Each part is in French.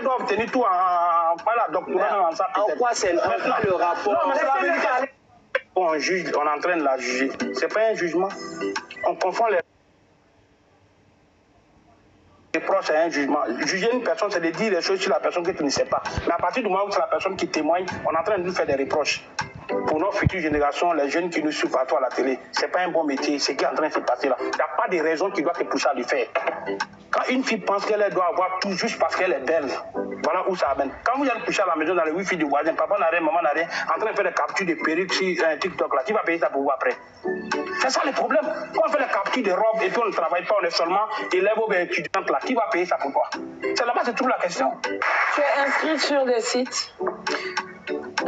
elles doivent tenir tout voilà, doctorat en ça. En quoi c'est le rapport? Non, mais c'est la vérité. On juge, on est en train de la juger. C'est pas un jugement. On confond les reproches à un jugement. Juger une personne, c'est de dire des choses sur la personne que tu ne sais pas. Mais à partir du moment où c'est la personne qui témoigne, on est en train de nous faire des reproches. Pour nos futures générations, les jeunes qui nous suivent partout à la télé, c'est pas un bon métier, ce qui est en train de se passer là. Il n'y a pas de raison qui doit te pousser à le faire. Quand une fille pense qu'elle doit avoir tout juste parce qu'elle est belle, voilà où ça amène. Quand vous allez coucher à la maison dans le wifi du voisin, papa n'a rien, maman n'a rien, en train de faire des captures de perruques sur TikTok là, qui va payer ça pour vous après? C'est ça le problème. Quand on fait les captures de robes et puis on ne travaille pas, on est seulement élève ou étudiante là, qui va payer ça pour toi? C'est là-bas, c'est toute la question. Tu es inscrite sur des sites?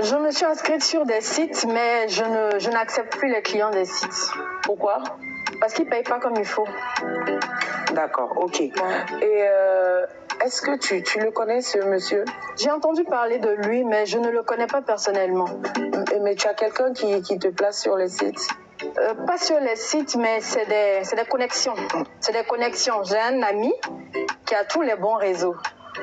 Je me suis inscrite sur des sites, mais je n'accepte plus les clients des sites. Pourquoi? Parce qu'ils ne payent pas comme il faut. D'accord, ok. Ouais. Et est-ce que tu le connais, ce monsieur? J'ai entendu parler de lui, mais je ne le connais pas personnellement. Mais tu as quelqu'un qui te place sur les sites? Pas sur les sites, mais c'est des connexions. C'est des connexions. J'ai un ami qui a tous les bons réseaux.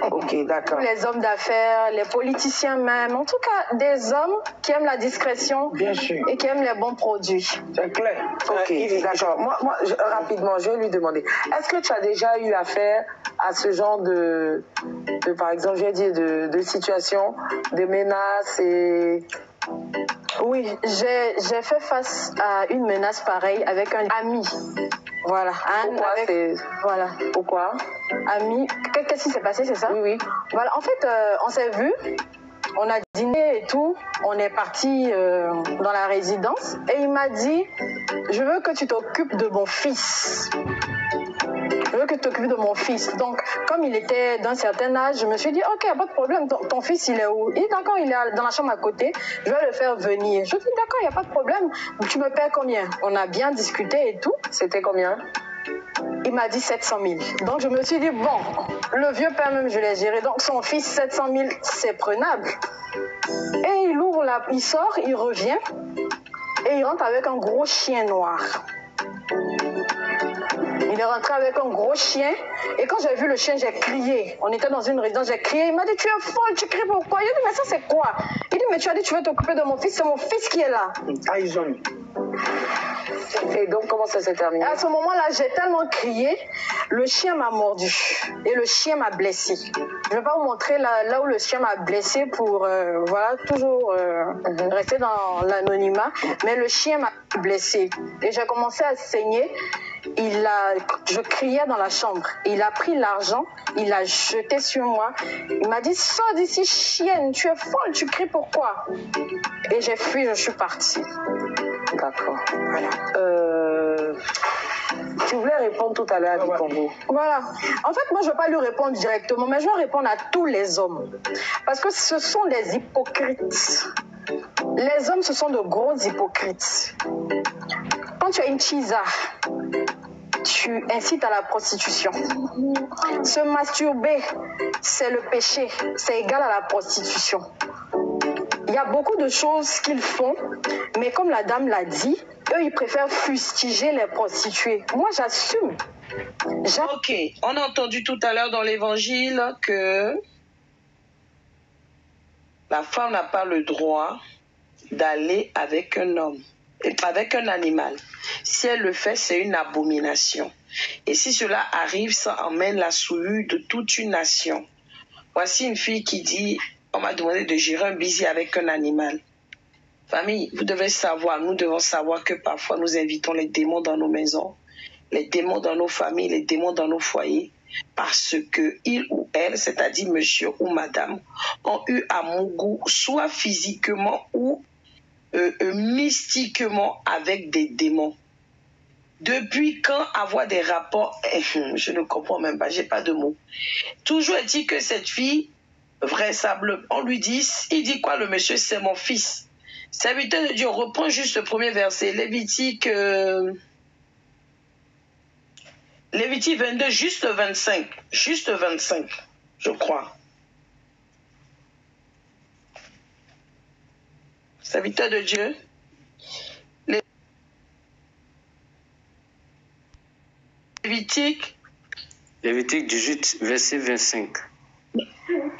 Ok, d'accord. Tous les hommes d'affaires, les politiciens même, en tout cas des hommes qui aiment la discrétion. Bien sûr. Et qui aiment les bons produits. C'est clair. Ok, d'accord. Moi, rapidement, je vais lui demander, est-ce que tu as déjà eu affaire à ce genre de par exemple, je vais dire, de situation, de menaces et... Oui, j'ai fait face à une menace pareille avec un ami. Voilà. Voilà. Pourquoi? Ami. Qu'est-ce qui s'est passé, c'est ça? Oui. Voilà. En fait, on s'est vus, on a dîné et tout. On est parti dans la résidence et il m'a dit, je veux que tu t'occupes de mon fils. Je veux que tu t'occupes de mon fils. Donc, comme il était d'un certain âge, je me suis dit, ok, pas de problème, ton fils, il est où? Il dit, d'accord, il est dans la chambre à côté, je vais le faire venir. Je dis, d'accord, il n'y a pas de problème. Tu me paies combien? On a bien discuté et tout. C'était combien? Il m'a dit 700 000. Donc, je me suis dit, bon, le vieux père même, je l'ai géré. Donc, son fils, 700 000, c'est prenable. Et il sort, il revient, et il rentre avec un gros chien noir. Il est rentré avec un gros chien et quand j'ai vu le chien, j'ai crié. On était dans une résidence, j'ai crié. Il m'a dit, tu es folle, tu cries pourquoi? Il dit, mais ça c'est quoi? Il dit, mais tu as dit, tu veux t'occuper de mon fils, c'est mon fils qui est là. Ah, ils ont eu. Et donc, comment ça s'est terminé? À ce moment-là, j'ai tellement crié, le chien m'a mordu et le chien m'a blessé. Je ne vais pas vous montrer là où le chien m'a blessé pour toujours rester dans l'anonymat, mais le chien m'a blessé et j'ai commencé à saigner. Je criais dans la chambre. Il a pris l'argent, il l'a jeté sur moi. Il m'a dit, sors d'ici, chienne, tu es folle, tu cries pourquoi? Et j'ai fui, je suis partie. D'accord. Voilà. Tu voulais répondre tout à l'heure à Bikombo. Voilà. En fait, moi, je ne vais pas lui répondre directement, mais je vais répondre à tous les hommes. Parce que ce sont des hypocrites. Les hommes, ce sont de gros hypocrites. Quand tu as une chisa, tu incites à la prostitution. Se masturber, c'est le péché. C'est égal à la prostitution. Il y a beaucoup de choses qu'ils font, mais comme la dame l'a dit, eux, ils préfèrent fustiger les prostituées. Moi, j'assume. Ok, on a entendu tout à l'heure dans l'évangile que la femme n'a pas le droit d'aller avec un homme, avec un animal. Si elle le fait, c'est une abomination. Et si cela arrive, ça emmène la souillure de toute une nation. Voici une fille qui dit, on m'a demandé de gérer un baiser avec un animal. Famille, vous devez savoir, nous devons savoir que parfois nous invitons les démons dans nos maisons, les démons dans nos familles, les démons dans nos foyers, parce que il ou elle, c'est-à-dire monsieur ou madame, ont eu à Mougou, soit physiquement ou mystiquement avec des démons. Depuis quand avoir des rapports, je ne comprends même pas, j'ai pas de mots. Toujours est-il que cette fille, vraisemblablement, on lui dit, il dit quoi le monsieur, c'est mon fils. Serviteur de Dieu, on reprend juste le premier verset, Lévitique 22, juste 25, je crois. Serviteur de Dieu. Lévitique 18, verset 25.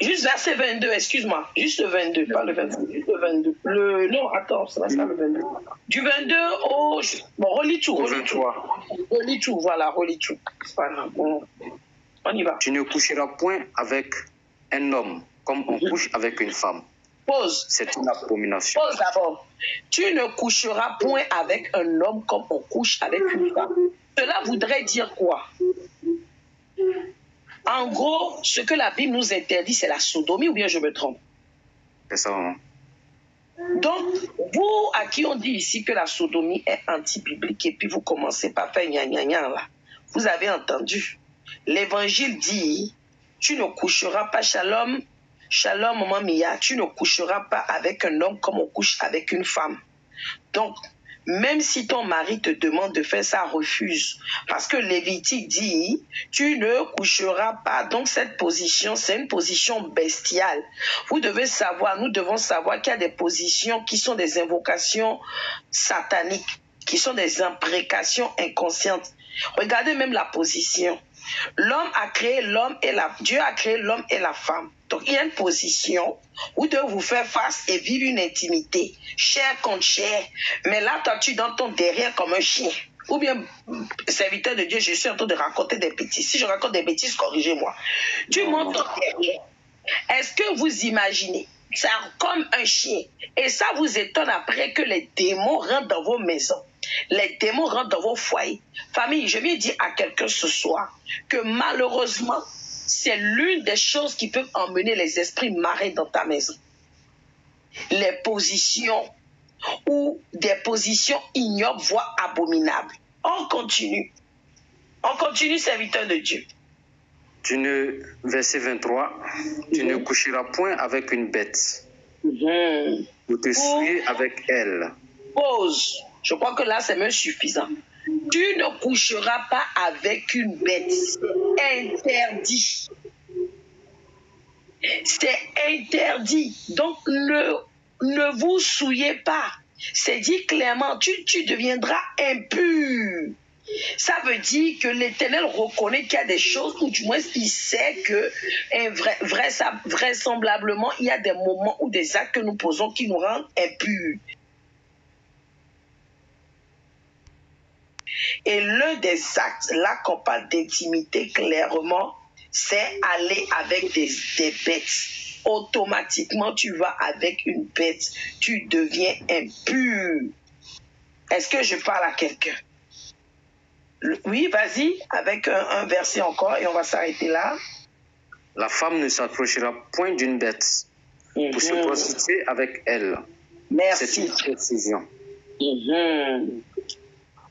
Juste verset 22, excuse-moi. Juste le 22, pas le 25. Juste le 22. Non, attends, c'est pas ça le 22. Du 22 au... Bon, relis tout, relis tout. Relis tout, voilà, relis tout. C'est pas grave. On y va. Tu ne coucheras point avec un homme comme on couche avec une femme. Pause. C'est une abomination. Pause d'abord. Tu ne coucheras point avec un homme comme on couche avec une femme. Cela voudrait dire quoi? En gros, ce que la Bible nous interdit, c'est la sodomie, ou bien je me trompe? C'est ça, maman. Donc, vous, à qui on dit ici que la sodomie est anti-biblique, et puis vous commencez par faire gna là, vous avez entendu. L'évangile dit, tu ne coucheras pas, shalom, maman Mia, tu ne coucheras pas avec un homme comme on couche avec une femme. Donc, même si ton mari te demande de faire ça, refuse. Parce que Lévitique dit, tu ne coucheras pas. Donc cette position, c'est une position bestiale. Vous devez savoir, nous devons savoir qu'il y a des positions qui sont des invocations sataniques, qui sont des imprécations inconscientes. Regardez même la position. L'homme a créé l'homme et Dieu a créé l'homme et la femme. Donc, il y a une position où de vous faire face et vivre une intimité, chair contre chair. Mais là, toi, tu es dans ton derrière comme un chien. Ou bien, serviteur de Dieu, je suis en train de raconter des bêtises. Si je raconte des bêtises, corrigez-moi. Tu montes ton derrière. Est-ce que vous imaginez ça comme un chien? Et ça vous étonne après que les démons rentrent dans vos maisons. Les démons rentrent dans vos foyers. Famille, je viens dire à quelqu'un ce soir que malheureusement, c'est l'une des choses qui peuvent emmener les esprits marins dans ta maison. Les positions ou des positions ignobles, voire abominables. On continue. On continue, serviteur de Dieu. Verset 23, tu ne coucheras point avec une bête. Ou te souiller avec elle. Pause. Je crois que là, c'est même suffisant. Tu ne coucheras pas avec une bête. C'est interdit. C'est interdit. Donc, ne vous souillez pas. C'est dit clairement, tu deviendras impur. Ça veut dire que l'Éternel reconnaît qu'il y a des choses, ou du moins il sait que vraisemblablement, il y a des moments ou des actes que nous posons qui nous rendent impurs. Et l'un des actes, là qu'on parle d'intimité clairement, c'est aller avec des bêtes. Automatiquement, tu vas avec une bête, tu deviens impur. Est-ce que je parle à quelqu'un? Oui, vas-y, avec un verset encore et on va s'arrêter là. La femme ne s'approchera point d'une bête pour se prostituer avec elle. Merci. C'est une précision.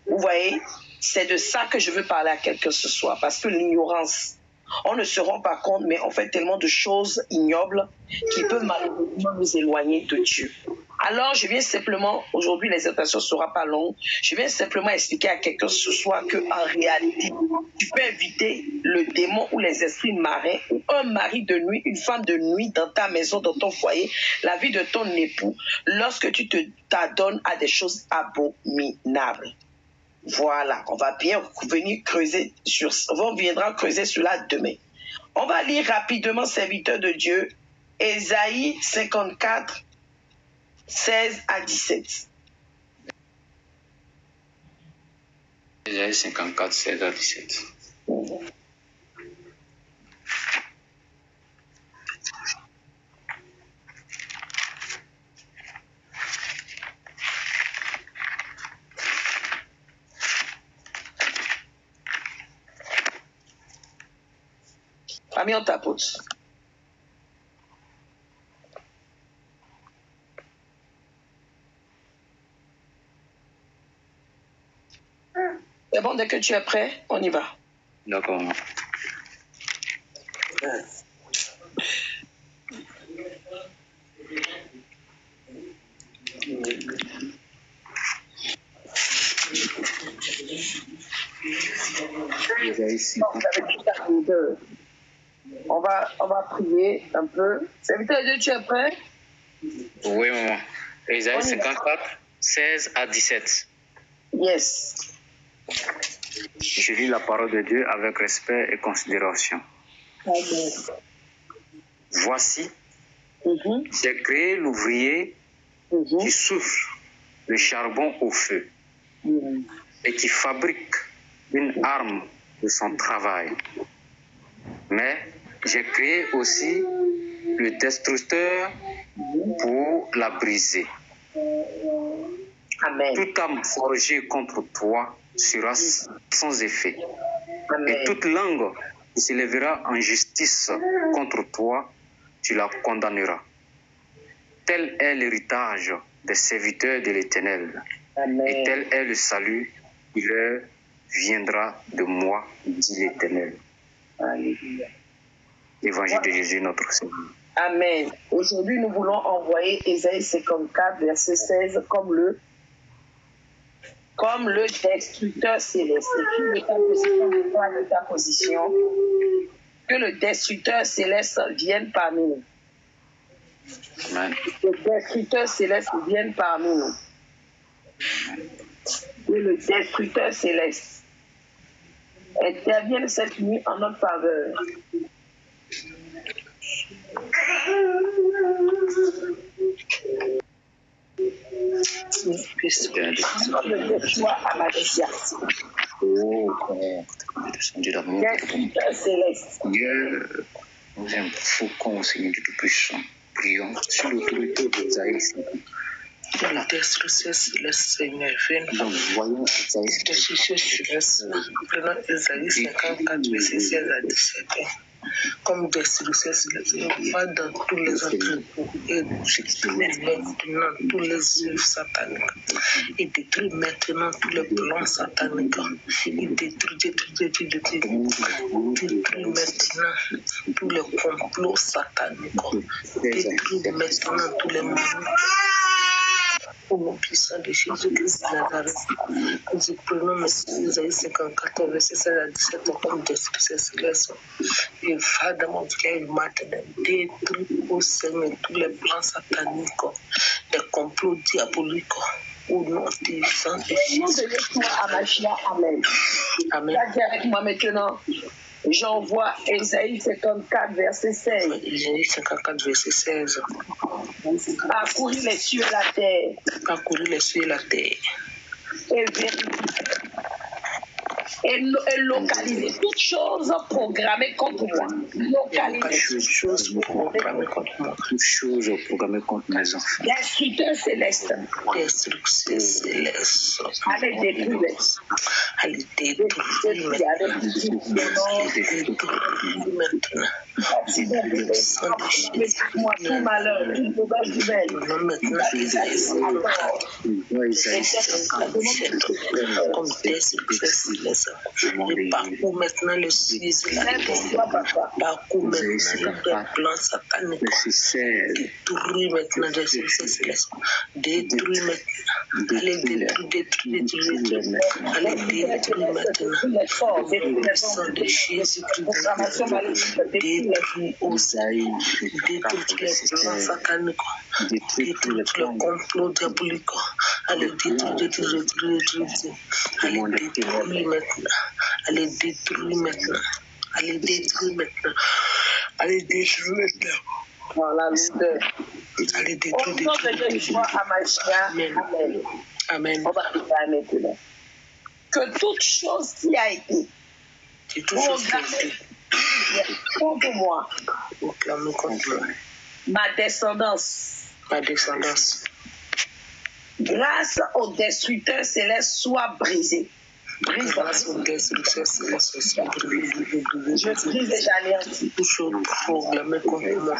Vous voyez, c'est de ça que je veux parler à quelqu'un ce soir, parce que l'ignorance, on ne se rend pas compte, mais on fait tellement de choses ignobles qui peuvent malheureusement nous éloigner de Dieu. Alors, je viens simplement, aujourd'hui, l'exhortation ne sera pas longue, je viens simplement expliquer à quelqu'un ce soir qu'en réalité, tu peux inviter le démon ou les esprits marins, ou un mari de nuit, une femme de nuit dans ta maison, dans ton foyer, la vie de ton époux, lorsque tu t'adonnes à des choses abominables. Voilà, on va bien venir creuser on viendra creuser cela demain. On va lire rapidement, serviteur de Dieu, Ésaïe 54, 16 à 17. Ésaïe 54, 16 à 17. Famille, on tapote. C'est bon, dès que tu es prêt, on y va. D'accord. On va prier un peu. Serviteur de Dieu, tu es prêt? Oui, maman. Ésaïe 54, 16 à 17. Yes. Je lis la parole de Dieu avec respect et considération. Amen. Voici, j'ai créé l'ouvrier qui souffle le charbon au feu et qui fabrique une arme de son travail. Mais j'ai créé aussi le destructeur pour la briser. Amen. Toute arme forgée contre toi sera sans effet. Amen. Et toute langue qui se lèvera en justice contre toi, tu la condamneras. Tel est l'héritage des serviteurs de l'Éternel. Amen. Et tel est le salut qui leur viendra de moi, dit l'Éternel. Alléluia. Évangile de Jésus, notre Seigneur. Amen. Aujourd'hui, nous voulons envoyer Ésaïe 54, verset 16, comme le destructeur céleste. Écris de ta position, que le destructeur céleste vienne parmi nous. Amen. Le destructeur céleste vienne parmi nous. Que le destructeur céleste intervienne cette nuit en notre faveur. Oh, descendu d'amour. Destructeur céleste. Dieu, nous invoquons au Seigneur du Tout-Puissant. Prions sur l'autorité d'Ésaïe 54. La destruction céleste, Seigneur, viens Donc, voyons Ésaïe destruction céleste. Prenons Ésaïe 54, verset 16 à 17. Comme destruction céleste, va dans tous les attributs et détruis maintenant tous les œuvres sataniques. Et détruit maintenant tous les plans sataniques. Et détruit maintenant tous les complots sataniques. Détruit maintenant tous les manipulations. Au nom puissant de Jésus-Christ de Nazareth, nous prenons Isaïe 54, verset 16 à 17 comme destruction céleste. Et va dans mon village maintenant, détruit au Seigneur tous les plans sataniques, les complots diaboliques. Au nom puissant de Jésus. Amen. Amen. Dis avec moi maintenant. J'envoie Ésaïe 54, verset 16. Isaïe 54, verset 16. Parcourir les cieux et la terre. Parcourir les cieux et la terre. Et vérifier. Et localiser toutes choses programmées contre moi. Localiser toutes choses programmées contre moi. Toutes choses programmées contre mes enfants. Destructeur céleste. Destruction céleste. Allez détruire. Allez détruire maintenant. Moi tout malheur, toute mauvaise nouvelle. Maintenant, Isaïe 54. Comme destruction céleste. Et parcours maintenant le sujet là. Parcours maintenant les plans sataniques. Détruis maintenant des succès célestes. Détruis maintenant. Allez détruire. Allez détruire maintenant. Au sang de Jésus-Christ. Détruis au Saïd. Détruis tous les plans sataniques. Détruis tous les complots diaboliques. Allez détruire. Allez détruire maintenant. Allez détruire maintenant. Allez détruire maintenant. Allez détruire maintenant. Voilà, allez détruire. Amen. Amen. On va faire maintenant. Que toute chose qui a été contre moi, ma descendance, grâce au destructeur céleste, soit brisée. Grâce au destructeur céleste, soit brisée. Je brise les anéantis. Tout chose proclamée contre moi.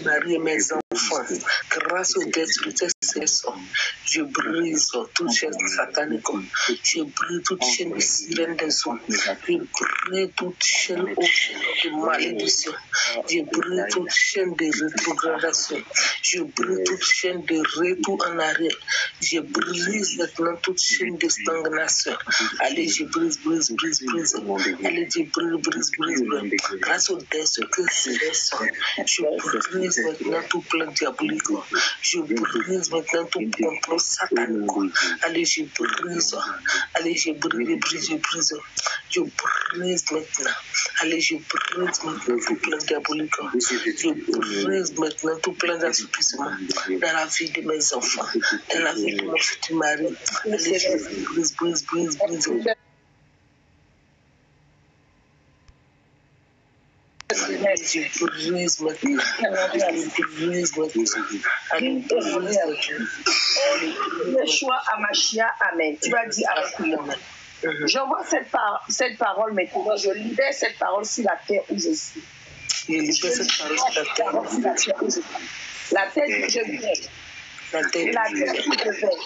Marie et mes enfants. Grâce au destructeur céleste, je brise toute chaîne satanique. Je brise toute chaîne de sirène des eaux. Je brise toute chaîne de malédiction. Je brise toute chaîne de rétrogradation. Je brise toute chaîne de retour en arrière. Je brise maintenant toute chaîne de stagnation. Allez, je brise. Allez, je brise. Grâce au destructeur céleste, je brise maintenant tout plan plan diabolique. Je brise maintenant tout complot satanique. Allez, je brise. Allez, je brise. Je brise maintenant. Allez, je brise maintenant tout plan diabolique. Je brise maintenant tout plan d'assouplissement dans la vie de mes enfants, dans la vie de mon futur mari. Allez, je brise. Je brise maintenant. Yeshua Amashia, Amen. Tu vas dire avec moi. J'envoie cette parole maintenant. Je libère cette parole sur la terre où je suis. Je libère cette parole sur la terre où je suis. La terre où je viens. La terre où je vais.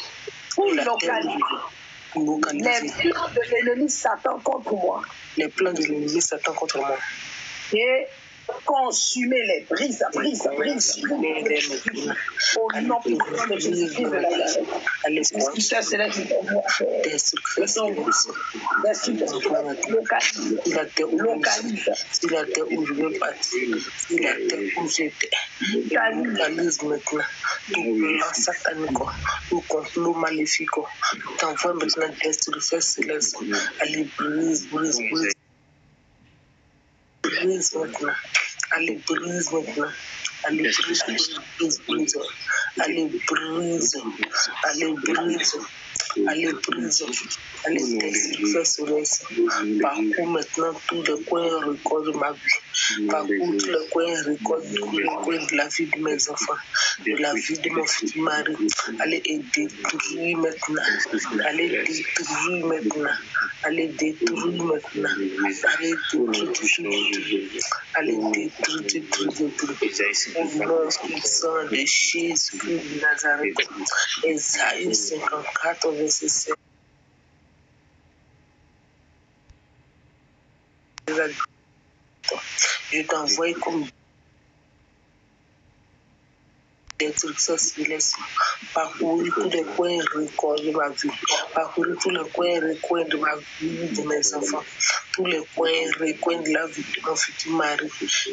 Pour localiser. Les plans de l'ennemi Satan contre moi. Les plans de l'ennemi Satan contre moi. Et consumer-les, brise. Au nom puissant de Jésus-Christ de Nazareth. L'Esprit céleste localise. Si la terre où je vais partir, si la terre où j'étais, localise maintenant tout plan satanique, tout complot maléfique, t'envoie maintenant destruction céleste. Allez, brise maintenant. Allez, brise maintenant. Allez, brise. Allez, brise. Allez, brise. Allez, brise. Allez, destruction céleste. Parcours maintenant tous les coins records de ma vie. Parcours tous les coins records de la vie de mes enfants, de la vie de mon futur mari. Allez, et détruire maintenant. Allez, détruire maintenant. Allez, détruire maintenant. Allez, détruire. Allez, détruire. Au nom puissant de Jésus de Nazareth. Ésaïe 54, verset 7. Je t'envoie comme destruction céleste, parcourir tous les coins recoins de ma vie, parcourir tous les coins recoins de ma vie, de mes enfants, tous les coins recoins de la vie de mon futur mari,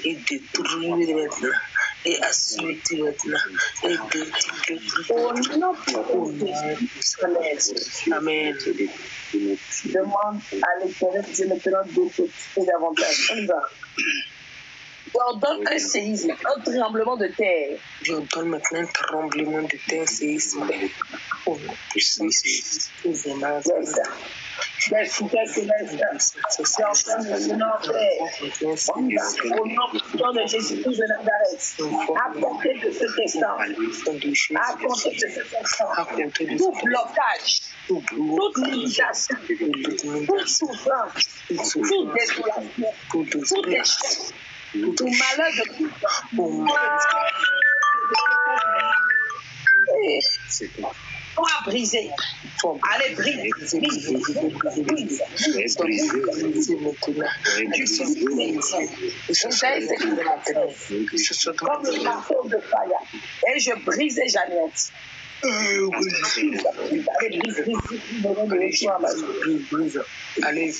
et détruire maintenant, et assurer maintenant, et détruire. Amen. Je demande à l'Éternel Dieu maintenant de davantage. On y va. J'ordonne un séisme, un tremblement de terre. J'ordonne maintenant un tremblement de terre, séisme. Oh, puissant, Les soutiens célestes, j'ordonne maintenant au nom de Jésus-Christ de Nazareth, à compter de cet instant, tout blocage, toute limitation, toute souffrance, toute désolation, tout échec, tout malheur de tout on a brisé. Allez, brise. Comme le marteau de Faya. Et je brisais Jeannette. Allez,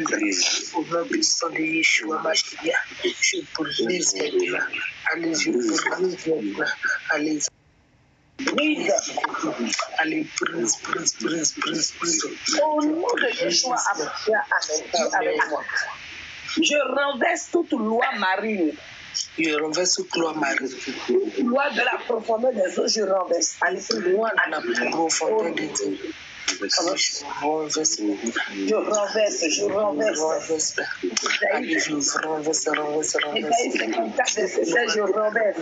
brise. Au nom puissant de Yeshua Mashiach, je brise maintenant. Allez, je brise maintenant. Allez. Brise. Allez, brise. Au nom de Yeshua avec moi. Je renverse toute loi marine. Je renverse toute loi marine. Loi de la profondeur des eaux, je renverse. Allez, loi de la profondeur des eaux. Je renverse. Allez, je renverse. Je renverse.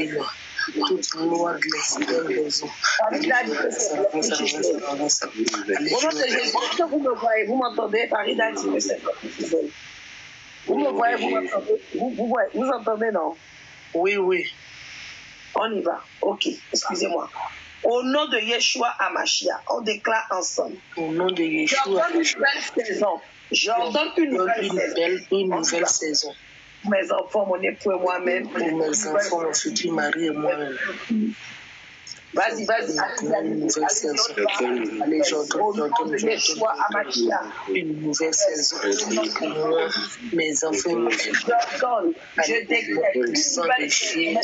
Toute loi de l'extérieur des eaux. Au nom de Jésus, que vous me voyez, vous m'entendez, Paris d'Anti, vous me voyez, vous m'entendez, vous entendez, non? Oui. On y va. Ok, excusez-moi. Au nom de Yeshua Amashia, on déclare ensemble. Au nom de Yeshua Amashia. J'ordonne une nouvelle saison. Mes enfants, mon époux et moi-même. Pour mes enfants, mon futur mari et moi-même. Vas-y, vas-y. Une nouvelle saison. Allez, j'ordonne Yeshua Amashia. une nouvelle saison pour moi, mes enfants, J'ordonne, je décrète le sang de Jésus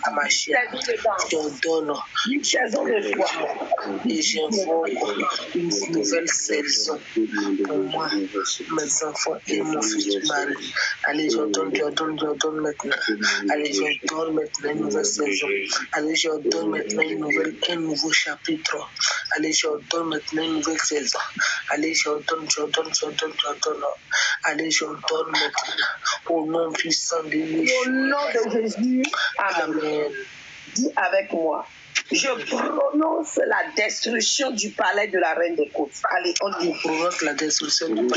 à ma chair. J'ordonne une saison de foi. et j'invoque une nouvelle saison pour moi, mes enfants et mon futur mari. Allez, j'ordonne maintenant. Allez, j'ordonne maintenant une nouvelle saison. Allez, j'ordonne maintenant un nouveau chapitre. Allez, j'ordonne maintenant une nouvelle saison. Allez, j'ordonne. Allez, j'ordonne maintenant au nom puissant de Yeshua. Au nom de Jésus, amen. Amen. Dis avec moi. Je prononce la destruction du palais de la Reine des Côtes. Allez, on dit. Je prononce la destruction du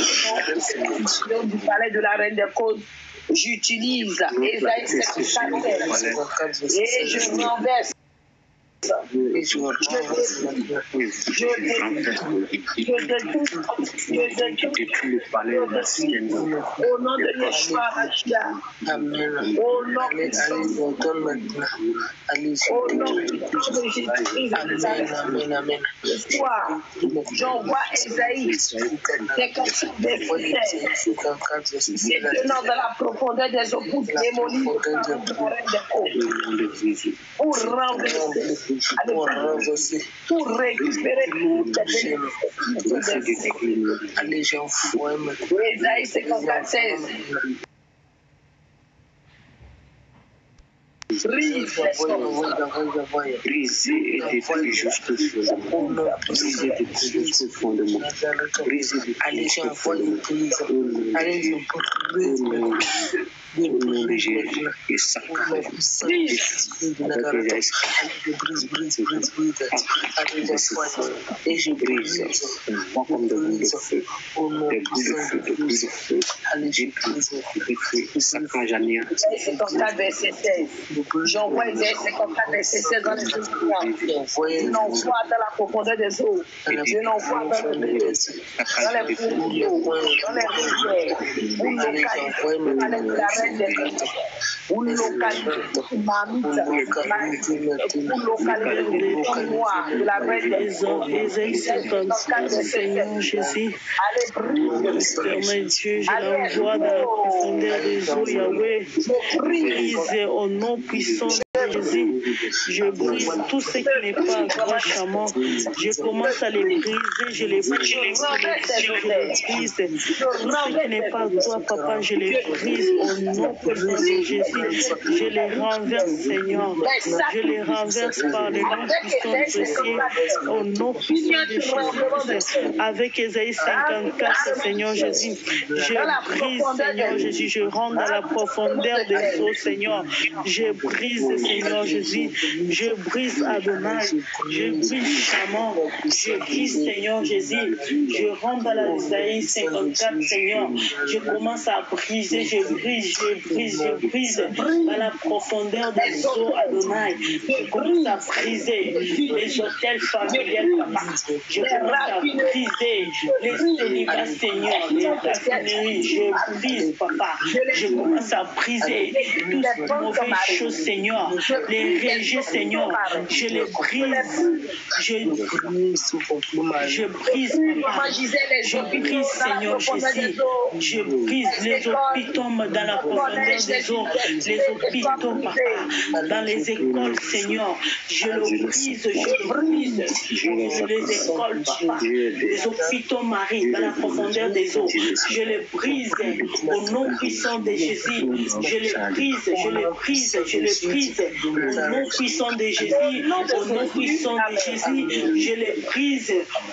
palais de la Reine des Côtes. J'utilise Ésaïe 54 et je renverse. et je renverse maintenant. Au nom de Yeshua Mashiach. Amen. Au nom de Allez, j'ordonne maintenant. Allez, Amen. Soir, j'envoie Ésaïe 54 verset 16. Maintenant dans la profondeur des eaux pour démolir pour renverser, pour récupérer toute la bénédiction. Allez, j'envoie maintenant. Ésaïe 54 16. Brise Brisez et détruisez jusqu'au fondement. Brisez et détruisez jusqu'au fondement. Allez, j'envoie une prise. Allez, je brise maintenant. Au nom de Jésus, et ça Allez, je brise. Allez, j'envoie. Et je brise. moi comme de boules de feu, Au nom des boules de feu, des boules de feu, Allez, je brise. des feux, et ça quand j'en ai un. 54 verset 16. J'envoie Ésaïe 54 verset 16 dans les eaux. Je l'envoie dans la profondeur des eaux. Je l'envoie dans les cours d'eau, dans les rivières, où localité la reine des côtes, où localité mamite, où localité noire de la reine des côtes. Ésaïe 54, Seigneur Jésus. Seigneur mon Dieu, je l'envoie dans la profondeur des eaux, Yahweh. Brise au nom puissant de Jésus. Je brise tout ce qui n'est pas toi, chaman. Je commence à les briser, je les brise. Tout ce qui n'est pas toi, papa, je les brise au nom puissant de Jésus. Je les renverse, Seigneur. Je les renverse par les noms puissants de Jésus. Au nom puissant de Jésus. Avec Ésaïe 54, Seigneur Jésus. Je brise, Seigneur Jésus. Je rentre dans la profondeur des eaux, Seigneur. Je brise, Seigneur Jésus. Je brise Adonai. Je brise Chaman. Je brise, Seigneur Jésus. Je rentre dans la Ésaïe 54, Seigneur. Je commence à briser. Je brise dans la profondeur des eaux, Adonai. Je commence à briser les hôtels familiales, papa. Je commence à briser les célibats, Seigneur, les raffineries. Je brise, papa. Je commence à briser toutes mauvaises choses, Seigneur. Les rejets, Seigneur. Je les brise. Je brise, papa. Je brise, Seigneur Jésus. Je brise les hôpitaux dans la profondeur des eaux. Les hôpitaux, papa. Dans les écoles, Seigneur. Je le brise. Les écoles, papa. Les hôpitaux, Marie, dans la profondeur des eaux. Je les brise au nom puissant de Jésus. Je les brise. Au nom puissant de Jésus. Au nom puissant de Jésus. Je les brise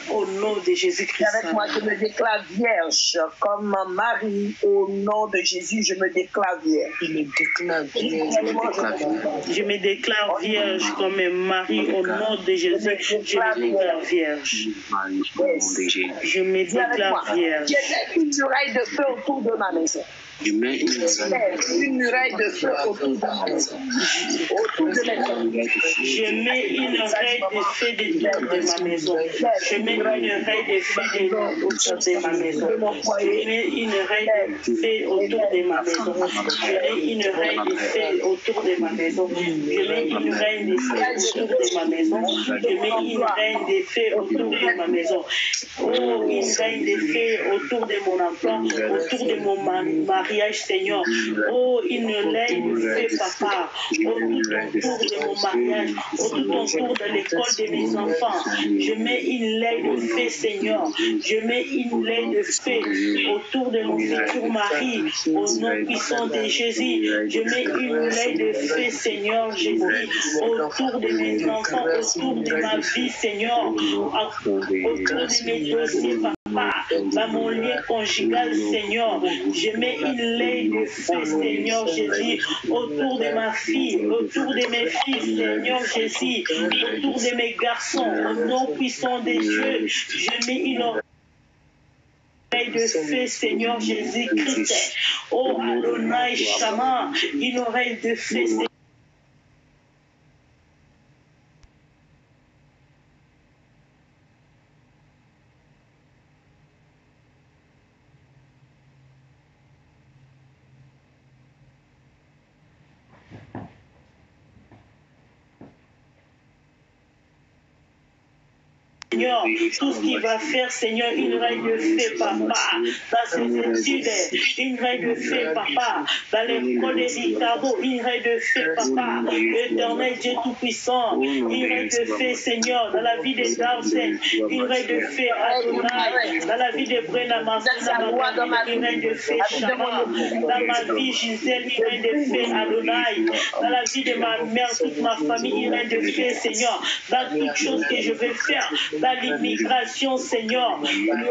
au nom de Jésus-Christ. Avec moi, je me déclare vierge comme Marie. Au nom de Jésus, je me déclare vierge. Je me déclare vierge comme Marie au nom de Jésus. Je me déclare vierge. Je me déclare vierge. J'ai une muraille de feu autour de ma maison. Je mets une muraille de feu autour de ma maison. Autour de mes maisons. Je mets une raie de feu autour de ma maison. Je mets une raie de feu autour de ma maison. Je mets une raie de feu autour de ma maison. Je mets une raie de feu autour de ma maison. Je mets une raie de feu autour de ma maison. Je mets une raie de feu autour de ma maison. Oh, une raie de feu autour de mon enfant, autour de mon mariage, Seigneur. Oh, une raie de feu, Papa, autour de mon mariage, autour de l'école de mes enfants. Je mets une raie de feu, Seigneur. Je mets une raie de feu autour de mon futur mari, au nom puissant de Jésus. Je mets une raie de feu, Seigneur Jésus, autour de mes enfants, autour de ma vie, Seigneur, autour de mes dossiers, Papa, dans mon lien conjugal, Seigneur. Je mets une raie de feu, Seigneur Jésus, autour de ma fille, autour de mes filles, Seigneur Jésus, autour de mes garçons, au nom puissant de Dieu. Je mets une oreille de feu, Seigneur Jésus-Christ. Oh Adonai Shama, une oreille de feu, Seigneur. Seigneur, tout ce qu'il va faire, Seigneur, une règle de feu, Papa, dans ses études, une règle de feu, Papa, dans l'école des dictados, une règle de feu, Papa, éternel Dieu Tout-Puissant, une règle de feu, Seigneur, dans la vie des Darsen, une règle de feu, Adonai, dans la vie de Brena Massina, une règle de feu, Shama, dans ma vie, Gisèle, une règle de feu, Adonai, dans la vie de ma mère, toute ma famille, une règle de feu, Seigneur, dans toutes choses que je vais faire, dans l'immigration, Seigneur,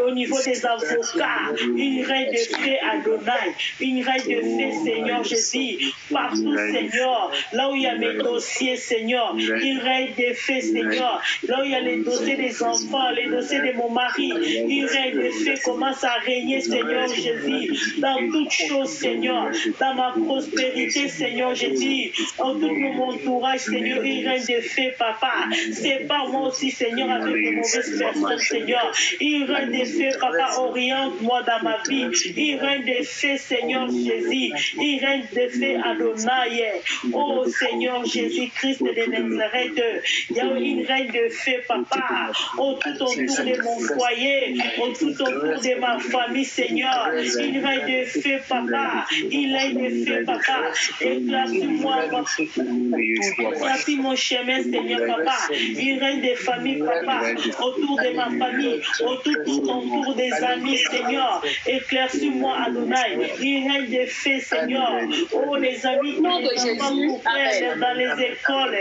au niveau des avocats, une règle de feu, Adonai, une règle de feu, Seigneur Jésus, partout, Seigneur, là où il y a mes dossiers, Seigneur, une règle de feu, Seigneur, là où il y a les dossiers des enfants, les dossiers de mon mari, une règle de feu commence à régner, Seigneur Jésus, dans toutes choses, Seigneur, dans ma prospérité, Seigneur Jésus, en tout mon entourage, Seigneur, une règle de feu, Papa, c'est pas moi aussi, Seigneur, avec de mauvaises personnes, Seigneur, une règle de feu, Papa, oriente-moi dans ma vie, une règle de feu, Seigneur Jésus, une règle de feu, Adonai, oh Seigneur Jésus-Christ de Nazareth, il y a une règle de feu, Papa, tout autour de mon foyer, tout autour de ma famille, Seigneur, une règle de feu, Papa, une règle de feu, Papa, éclaire-moi, éclaire mon chemin, Seigneur, Papa, une règle de famille, Papa, autour de ma famille, autour des amis, Seigneur, éclaire-moi, Adonai, une règle de feu, Seigneur, oh les amis qui ne sont pas couverts dans les écoles,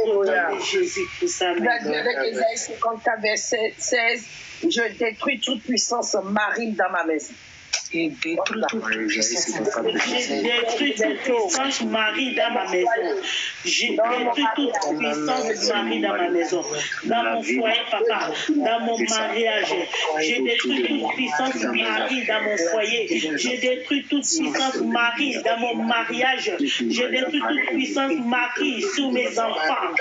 au nom de Jésus, pour ça. Avec Ésaïe 54, verset 16, je détruis toute puissance marine dans ma maison. Et détruis toute puissance Marie dans ma maison. J'ai détruit toute puissance Marie dans ma maison. Dans mon foyer, Papa, dans mon mariage. J'ai détruit toute puissance Marie dans mon foyer. J'ai détruit toute puissance Marie dans mon mariage. J'ai détruit toute puissance Marie sur mes enfants.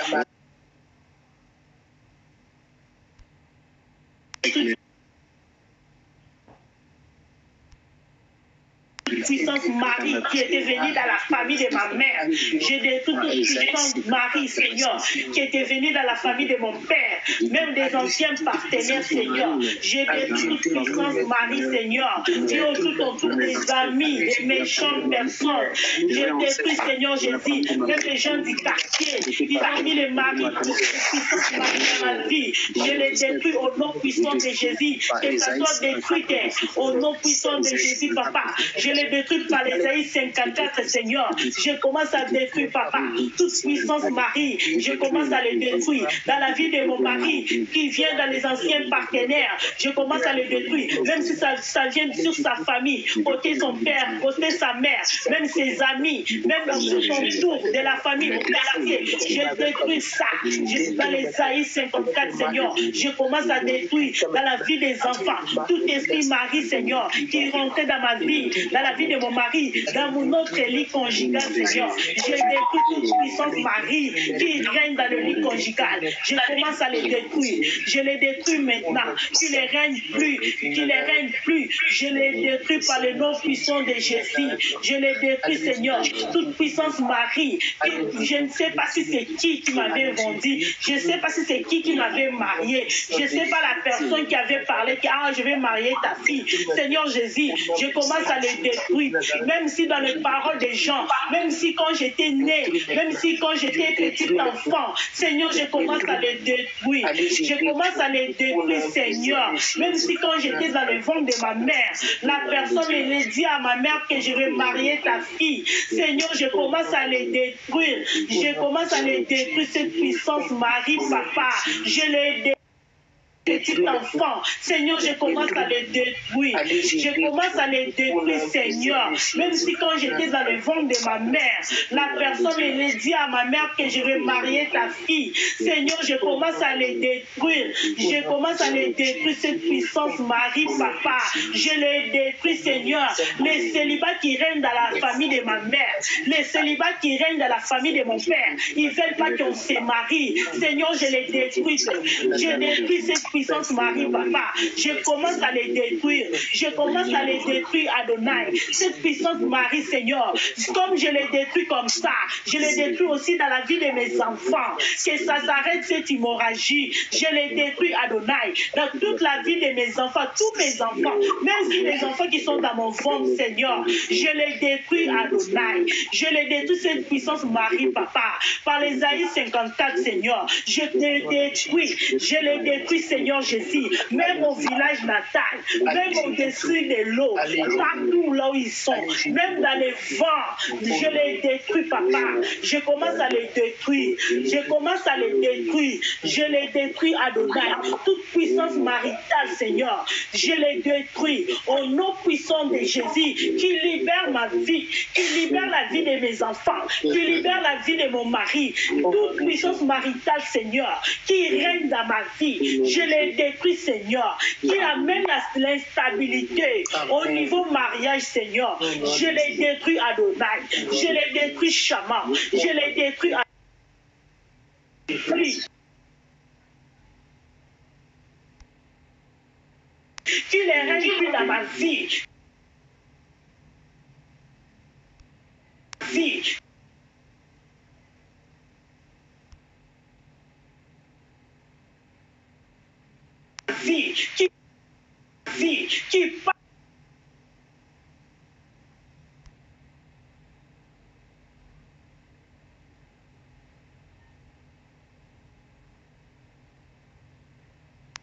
Puissance Marie qui était venue dans la famille de ma mère. J'ai détruit toute puissance Marie, Seigneur, qui était venue dans la famille de mon père, même des anciens partenaires, Seigneur. J'ai détruit toute puissance Marie, Seigneur, qui est tout autour des amis, des méchantes personnes. J'ai détruit, Seigneur Jésus, même les gens du quartier, ils ont mis les maris, toute puissance Marie dans ma vie. Je les détruis au nom puissant de Jésus, que ça soit détruit au nom puissant de Jésus, Papa. Je les détruis par l'Ésaïe 54, Seigneur. Je commence à détruire, Papa, toute puissance Marie. Je commence à les détruire dans la vie de mon mari qui vient dans les anciens partenaires. Je commence à les détruire, même si ça vient sur sa famille, côté son père, côté sa mère, même ses amis, même dans tout son tour de la famille au quartier. Je détruis ça. Dans l'Ésaïe 54, Seigneur, je commence à détruire dans la vie des enfants tout esprit Marie, Seigneur, qui est rentré dans ma vie, dans la vie de mon mari, dans mon autre lit conjugal, Seigneur. Je détruis toute puissance Marie qui règne dans le lit conjugal. Je commence à les détruire. Je les détruis maintenant. Qui ne règne plus. Qui ne règne plus. Je les détruis par le nom puissant de Jésus. Je les détruis, Seigneur. Toute puissance Marie. Je ne sais pas si c'est qui m'avait vendu. Je ne sais pas si c'est qui m'avait marié. Je ne sais pas la personne qui avait parlé que je vais marier ta fille. Seigneur Jésus, je commence à les détruire. Même si dans les paroles des gens, même si quand j'étais né, même si quand j'étais petit enfant, Seigneur, je commence à les détruire. Je commence à les détruire, Seigneur. Même si quand j'étais dans le ventre de ma mère, la personne me dit à ma mère que je vais marier ta fille. Seigneur, je commence à les détruire. Je commence à les détruire, cette puissance Marie, Papa. Je les détruis. Petit enfant, Seigneur, je commence à les détruire. Je commence à les détruire, Seigneur. Même si quand j'étais dans le ventre de ma mère, la personne me dit à ma mère que je vais marier ta fille. Seigneur, je commence à les détruire. Je commence à les détruire, cette puissance Marie, Papa. Je les détruis, Seigneur. Les célibats qui règnent dans la famille de ma mère, les célibats qui règnent dans la famille de mon père, ils ne veulent pas qu'on se marie. Seigneur, je les détruis. Je détruis cette puissance Marie, Papa. Je commence à les détruire. Je commence à les détruire, Adonai. Cette puissance Marie, Seigneur. Comme je les détruis comme ça, je les détruis aussi dans la vie de mes enfants. Que ça s'arrête cette hémorragie. Je les détruis, Adonai. Dans toute la vie de mes enfants, tous mes enfants, même si les enfants qui sont dans mon ventre, Seigneur, je les détruis, Adonai. Je les détruis, cette puissance Marie, Papa. Par l'Ésaïe 54, Seigneur. Je les détruis. Je les détruis, Seigneur Jésus. Même au village natal, même au-dessus de l'eau, partout là où ils sont, même dans les vents, je les détruis, Papa. Je commence à les détruire. Je commence à les détruire. Je les détruis, Adonai. Toute puissance maritale, Seigneur, je les détruis au nom puissant de Jésus qui libère ma vie, qui libère la vie de mes enfants, qui libère la vie de mon mari. Toute puissance maritale, Seigneur, qui règne dans ma vie, je les détruis, Seigneur, qui amène l'instabilité au niveau mariage, Seigneur. Je les détruis, Adonai. Je les détruis, Shaman. Je les détruis, Adonai. Qui les règne plus dans ma vie. Qui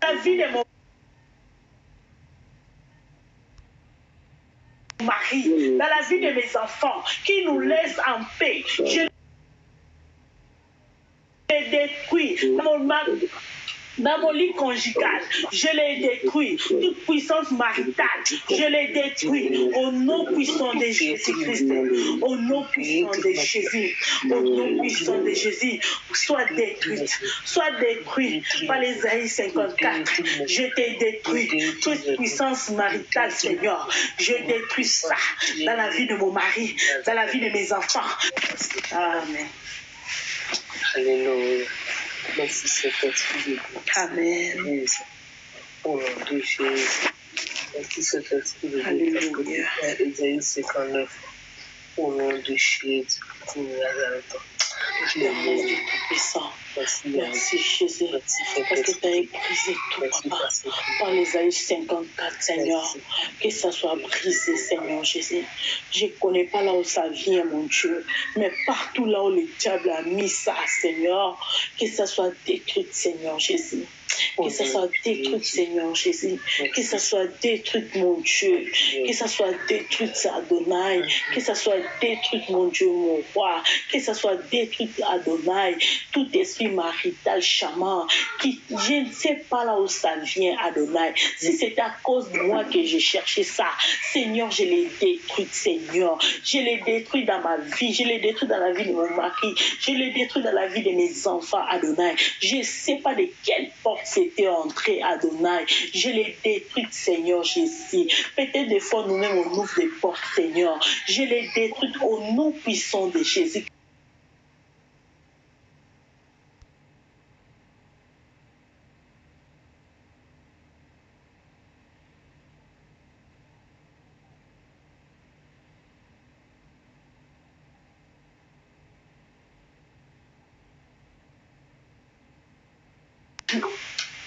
la vie de mon mari, dans la vie de mes enfants, qui nous laisse en paix. Je les détruis dans mon lit conjugal, je les détruis. Toute puissance maritale, je les détruis. Au nom puissant de Jésus-Christ, au nom puissant de Jésus, au nom puissant de Jésus, sois détruite par l'Ésaïe 54. Je t'ai détruit. Toute puissance maritale, Seigneur, je détruis ça dans la vie de mon mari, dans la vie de mes enfants. Amen. Alléluia. Merci, Saint-Esprit. Amen. Au nom de Jésus. Merci, Saint-Esprit. Alléluia. Ésaïe 59. Au nom de Jésus. Mon Dieu tout-puissant. Merci Jésus, parce que tu as brisé tout, Papa, par l'Ésaïe 54, Seigneur. Que ça soit brisé, Seigneur Jésus. Je ne connais pas là où ça vient, mon Dieu, mais partout là où le diable a mis ça, Seigneur, que ça soit détruit, Seigneur Jésus. Que ça soit détruit, Seigneur Jésus. Que ça soit détruit, mon Dieu. Que ça soit détruit, Adonai. Que ça soit détruit, mon Dieu, mon roi. Que ça soit détruit, Adonai. Tout esprit conflit marital, chaman, qui, je ne sais pas là où ça vient, Adonai. Si c'est à cause de moi que j'ai cherché ça, Seigneur, je l'ai détruit, Seigneur. Je l'ai détruit dans ma vie, je l'ai détruit dans la vie de mon mari, je l'ai détruit dans la vie de mes enfants, Adonai. Je ne sais pas de quelle porte c'était entré, Adonai. Je l'ai détruite, Seigneur Jésus. Peut-être des fois, nous-mêmes, on ouvre des portes, Seigneur. Je l'ai détruite au nom puissant de Jésus.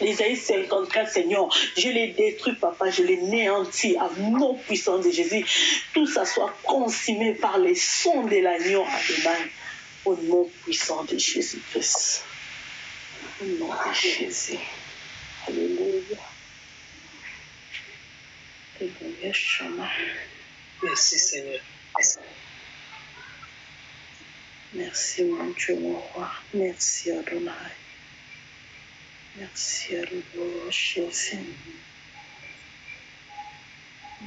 Isaïe 54, Seigneur, je les détruis, Papa, je les néantis à nom puissant de Jésus. Tout ça soit consumé par les sons de l'agneau, Adonai, au nom puissant de Jésus-Christ. Au nom de Jésus. Alléluia. Alléluia, Shama. Merci, Seigneur. Merci, mon Dieu, mon roi. Merci, Adonai. Merci, Alléluia, Jésus.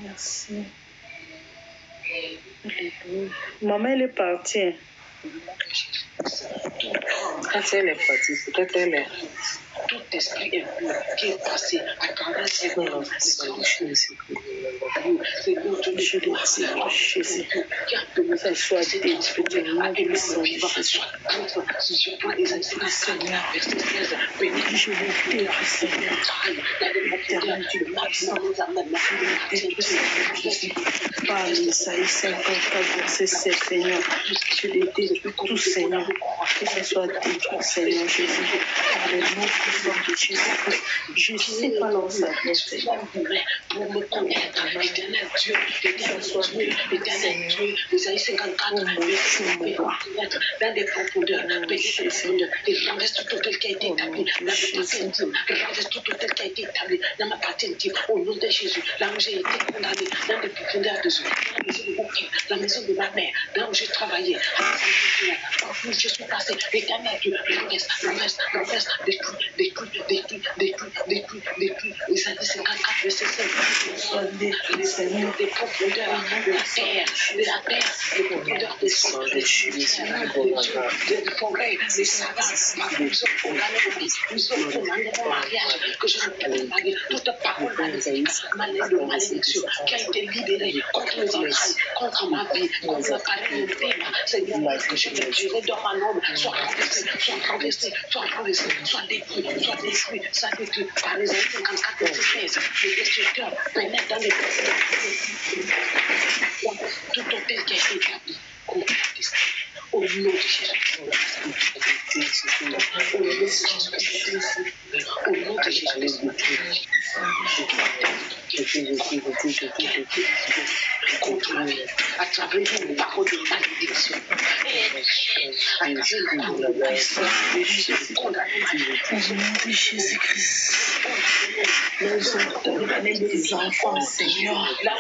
Merci. Alléluia. Maman, elle est partie. Quand elle est partie, peut-être elle est. Tout esprit impur qui est passé à travers ces hommes, Seigneur, Je le dis, Jésus, que ça soit détruit au nom puissant de Jésus. je prends les enseignements, Seigneur, verset 16, béni, Je le détruis, Seigneur. Éternel du puissant, je le détruis, Seigneur Jésus. Par l'Isaïe 54, verset 7, Seigneur. Je le détruis tout, Seigneur. Que ça soit détruit, Seigneur Jésus. Par le nom puissant de Jésus. Je ne sais pas l'en savoir, Seigneur. pour me connaître, éternel Dieu, éternel Dieu, éternel Dieu, Isaïe 54, dans des profondeurs, il reste tout tel qui a été établi dans ma partie intime, il reste tout tel qui a été établi dans ma partie intime, au nom de Jésus, là où j'ai été condamné, dans des profondeurs de Dieu, dans la maison de mon père, la maison de ma mère, là où j'ai travaillé, où je suis passé, éternel Dieu, renverse, détruit, Isaïe 54, verset 5, les Seigneurs des profondeurs de la terre, les profondeurs des fonds, des forêts, des savants, nous sommes condamnés au mariage, que je ne peux pas marier, toute parole de malédiction qui a été libérée contre mes entrailles, contre ma vie, contre la parole de Pima, Seigneur, que je me dirai dans ma nombre, soit renversé, soit détruit, par les 54 verset 16, les destructeurs pénètrent dans les tout hôtel qui a été établi contre la destinée. Au nom de Jésus. Au nom de Jésus. Contre la vie, à travers une parole de malédiction. À travers une parole de puissance de Jésus. Au nom de Jésus-Christ. Là où ils ont condamné mes enfants, Seigneur. Là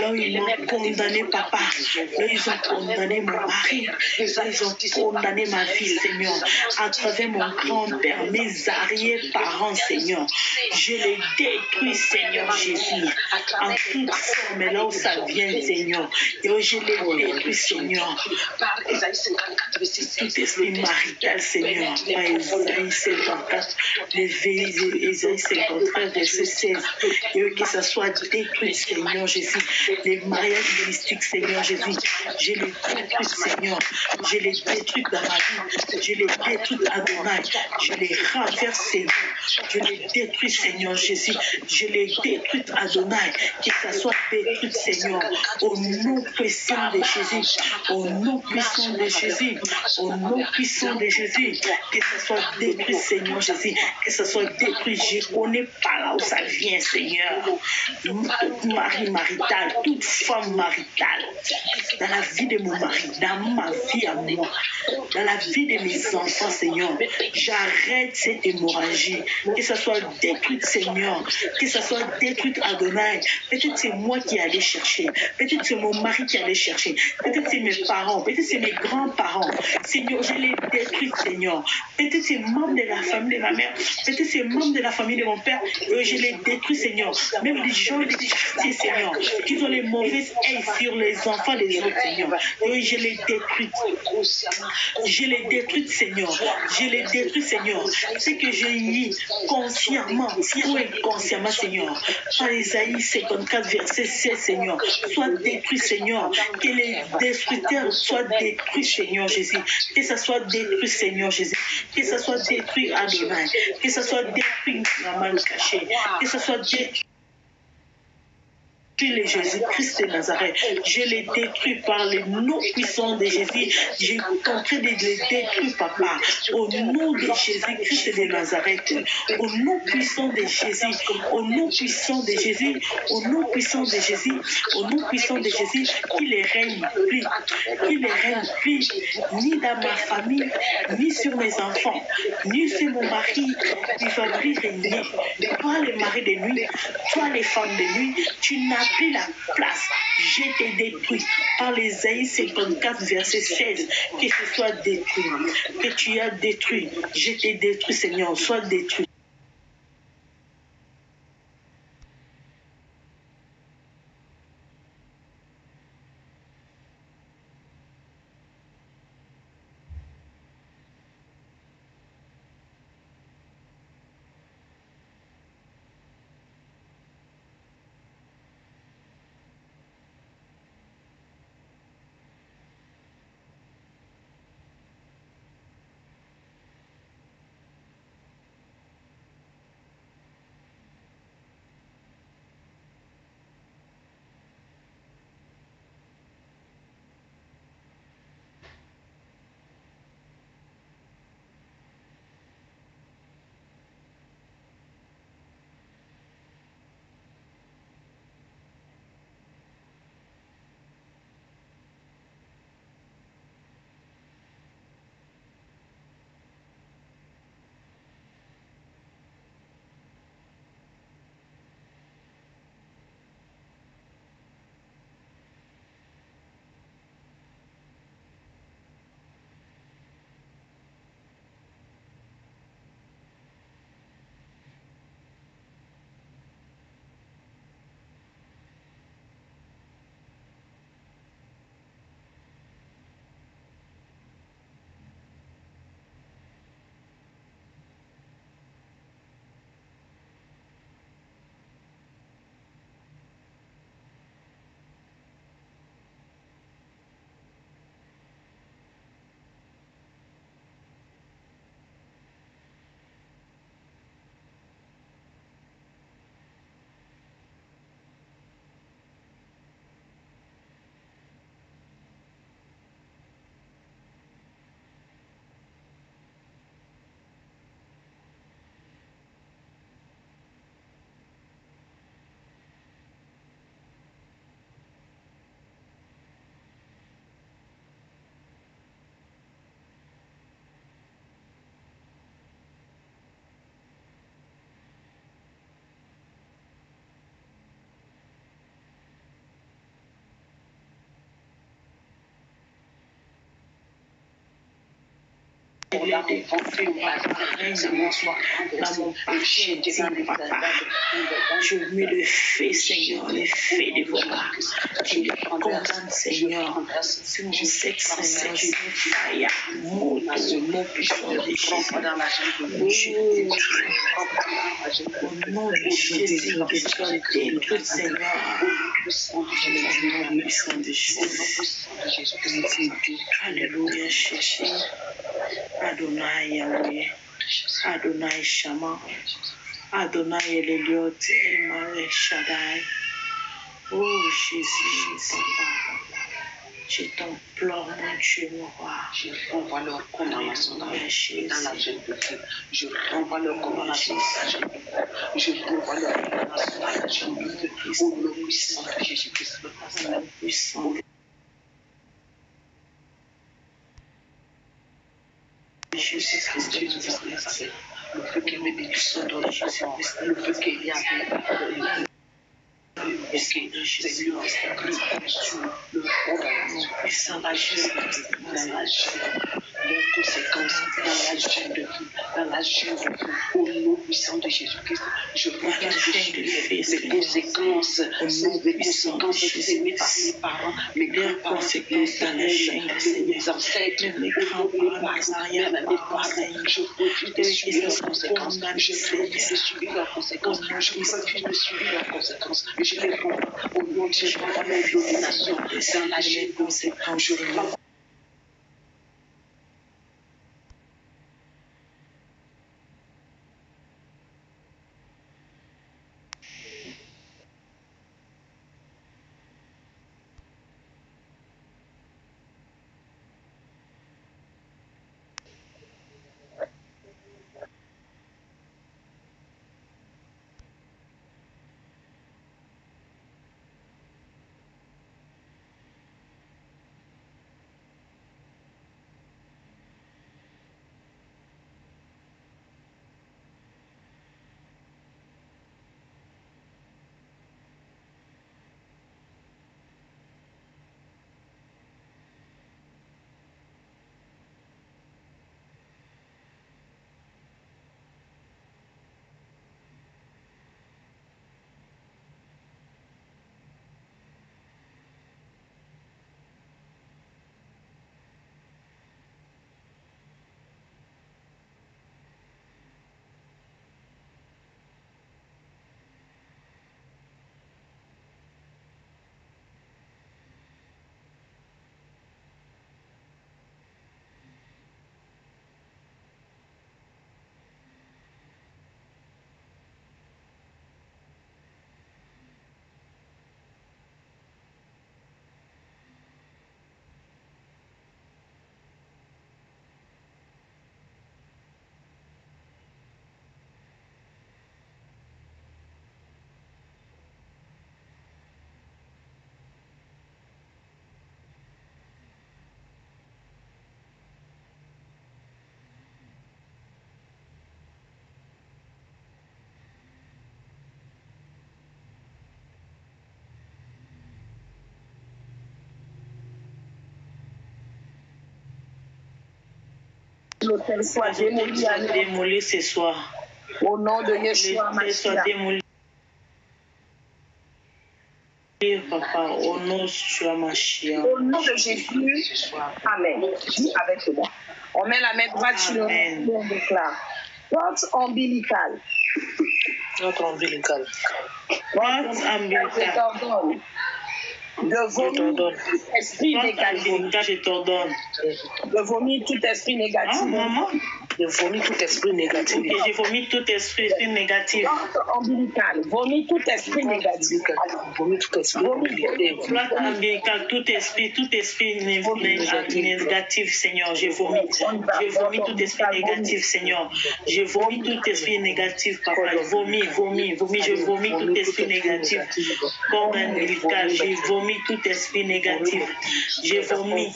où ils m'ont condamné, Papa. Là où ils ont condamné mon mari. Là où ils ont condamné ma vie, Seigneur. À travers mon grand-père, mes arrière-parents, Seigneur. Je les détruis, Seigneur Jésus. En toute forme, là où ça vient, Seigneur. Et où je les détruis, Seigneur. Tout esprit marital, Seigneur. Par Isaïe 54, Isaïe 53, verset 16. Et que ça soit détruit, Seigneur Jésus. Les mariages mystiques, Seigneur Jésus. Je les détruis, Seigneur. Je les détruis dans ma vie. Je les détruis, Adonai. Je les renverse, Seigneur. Je les détruis, Seigneur Jésus. Je les détruis, Adonai. Que ça soit détruit, Seigneur. Au nom puissant de Jésus. Au nom puissant de Jésus. Au nom puissant de Jésus. Que ça soit détruit, Seigneur Jésus. Que ça soit détruit. Je connais pas là où ça vient, Seigneur. Toute mari marital, toute femme maritale, dans la vie de mon mari, dans ma vie à moi, dans la vie de mes enfants, Seigneur, j'arrête cette hémorragie. Que ça soit détruite, Seigneur, que ça soit détruite, Adonai. Peut-être c'est moi qui allais chercher, peut-être c'est mon mari qui allait chercher, peut-être c'est mes parents, peut-être c'est mes grands-parents. Seigneur, je les détruis, Seigneur. Peut-être c'est membres de la famille de ma mère, peut-être c'est membres de la famille de mon père, je les détruis, Seigneur. Même les gens des quartiers, Seigneur, qui ont les mauvaises ailes sur les enfants des autres, Seigneur. Je les détruis. Je les détruis, Seigneur. Je les détruis, Seigneur. Ce que j'ai eu consciemment ou inconsciemment, Seigneur. Par Isaïe 54, verset 16, Seigneur. Soit détruit, Seigneur. Que les destructeurs soient détruits, Seigneur Jésus. Que ça soit détruit, Seigneur Jésus. Que ça soit détruit, Adonai. Que ça soit détruit, Maman caché. Que ça soit détruit. Les Jésus-Christ de Nazareth, je les détruis par le nom puissant de Jésus. J'ai tenté de les détruire, Papa, au nom de Jésus-Christ de Nazareth, au nom puissant de Jésus, au nom puissant de Jésus, au nom puissant de Jésus, au nom puissant de Jésus, qu'il ne règne plus, ni dans ma famille, ni sur mes enfants, ni sur mon mari, il va plus régner. Toi, le mari de nuit, toi, les femmes de nuit, tu n'as plus la place. Je t'ai détruit par les Isaïe 54, verset 16, que ce soit détruit, que tu as détruit. Je t'ai détruit, Seigneur, sois détruit. Je l'ai défendu dans mon péché, Papa. Je mets le feu, Seigneur, le feu de vos mains. Je les condamne, Seigneur, sur mon sexe, Seigneur, je mets fire, mot au nom puissant de Jésus. Au nom de Jésus, que tu sois détruit, Seigneur. Au nom puissant de Jésus. Alléluia, Jésus. Adonai Yahweh, Adonai Shama, Adonai Eliot, Emmanuel Shaddai. Oh Jésus, Papa. Je t'implore, mon Dieu, mon roi. Je renvoie leur condamnation dans la chaîne de feu. Je renvoie leur condamnation dans la chaîne de feu. Je renvoie leur condamnation dans la chaîne de feu. Au nom puissant de Jésus-Christ de Nazareth. Jésus-Christ de Nazareth. Le feu qui me dit du sang de Jésus-Christ. Le feu qui est bien. Ok, Seigneur, sur le corps puissant de Jésus-Christ dans la chaîne, leurs conséquences dans la chaîne de vie, dans la chaîne de vie, au nom puissant de Jésus-Christ, je refuse de subir les conséquences, sémées par mes parents, mes grands-parents, mes ancêtres, mes grands-parents, mes parents, je refuse de subir leurs conséquences, je refuse de subir leurs conséquences, je refuse de subir leurs conséquences. Je les renvoie au nom de Jésus, à la domination dans la chaîne de conséquences. Je renvoie l'hôtel soit démoli ce soir. au nom de Yeshua L'hôtel soit Mashiach. démoli. Papa, au nom de Yeshua Mashiach. Au nom de Jésus, Amen. Dis avec moi. On met la main droite sur le Amen. on déclare. Porte ombilicale. Notre ombilical. Porte Je ombilicale. t'ordonne de vomir tout esprit Porte négatif. ombilicale, je t'ordonne. De vomir tout esprit négatif. Ah, maman. De vomir tout esprit négatif. Ok, j'ai vomi tout esprit négatif. Porte ombilicale. Vomir tout esprit négatif. Vomir tout esprit négatif. Porte ombilicale, tout esprit négatif, Seigneur, je vomis. Je vomis tout esprit négatif, Seigneur. Je vomis tout esprit négatif, Papa. Je vomis, je vomis tout esprit négatif. Corde ombilicale, je vomis tout esprit négatif. Je vomis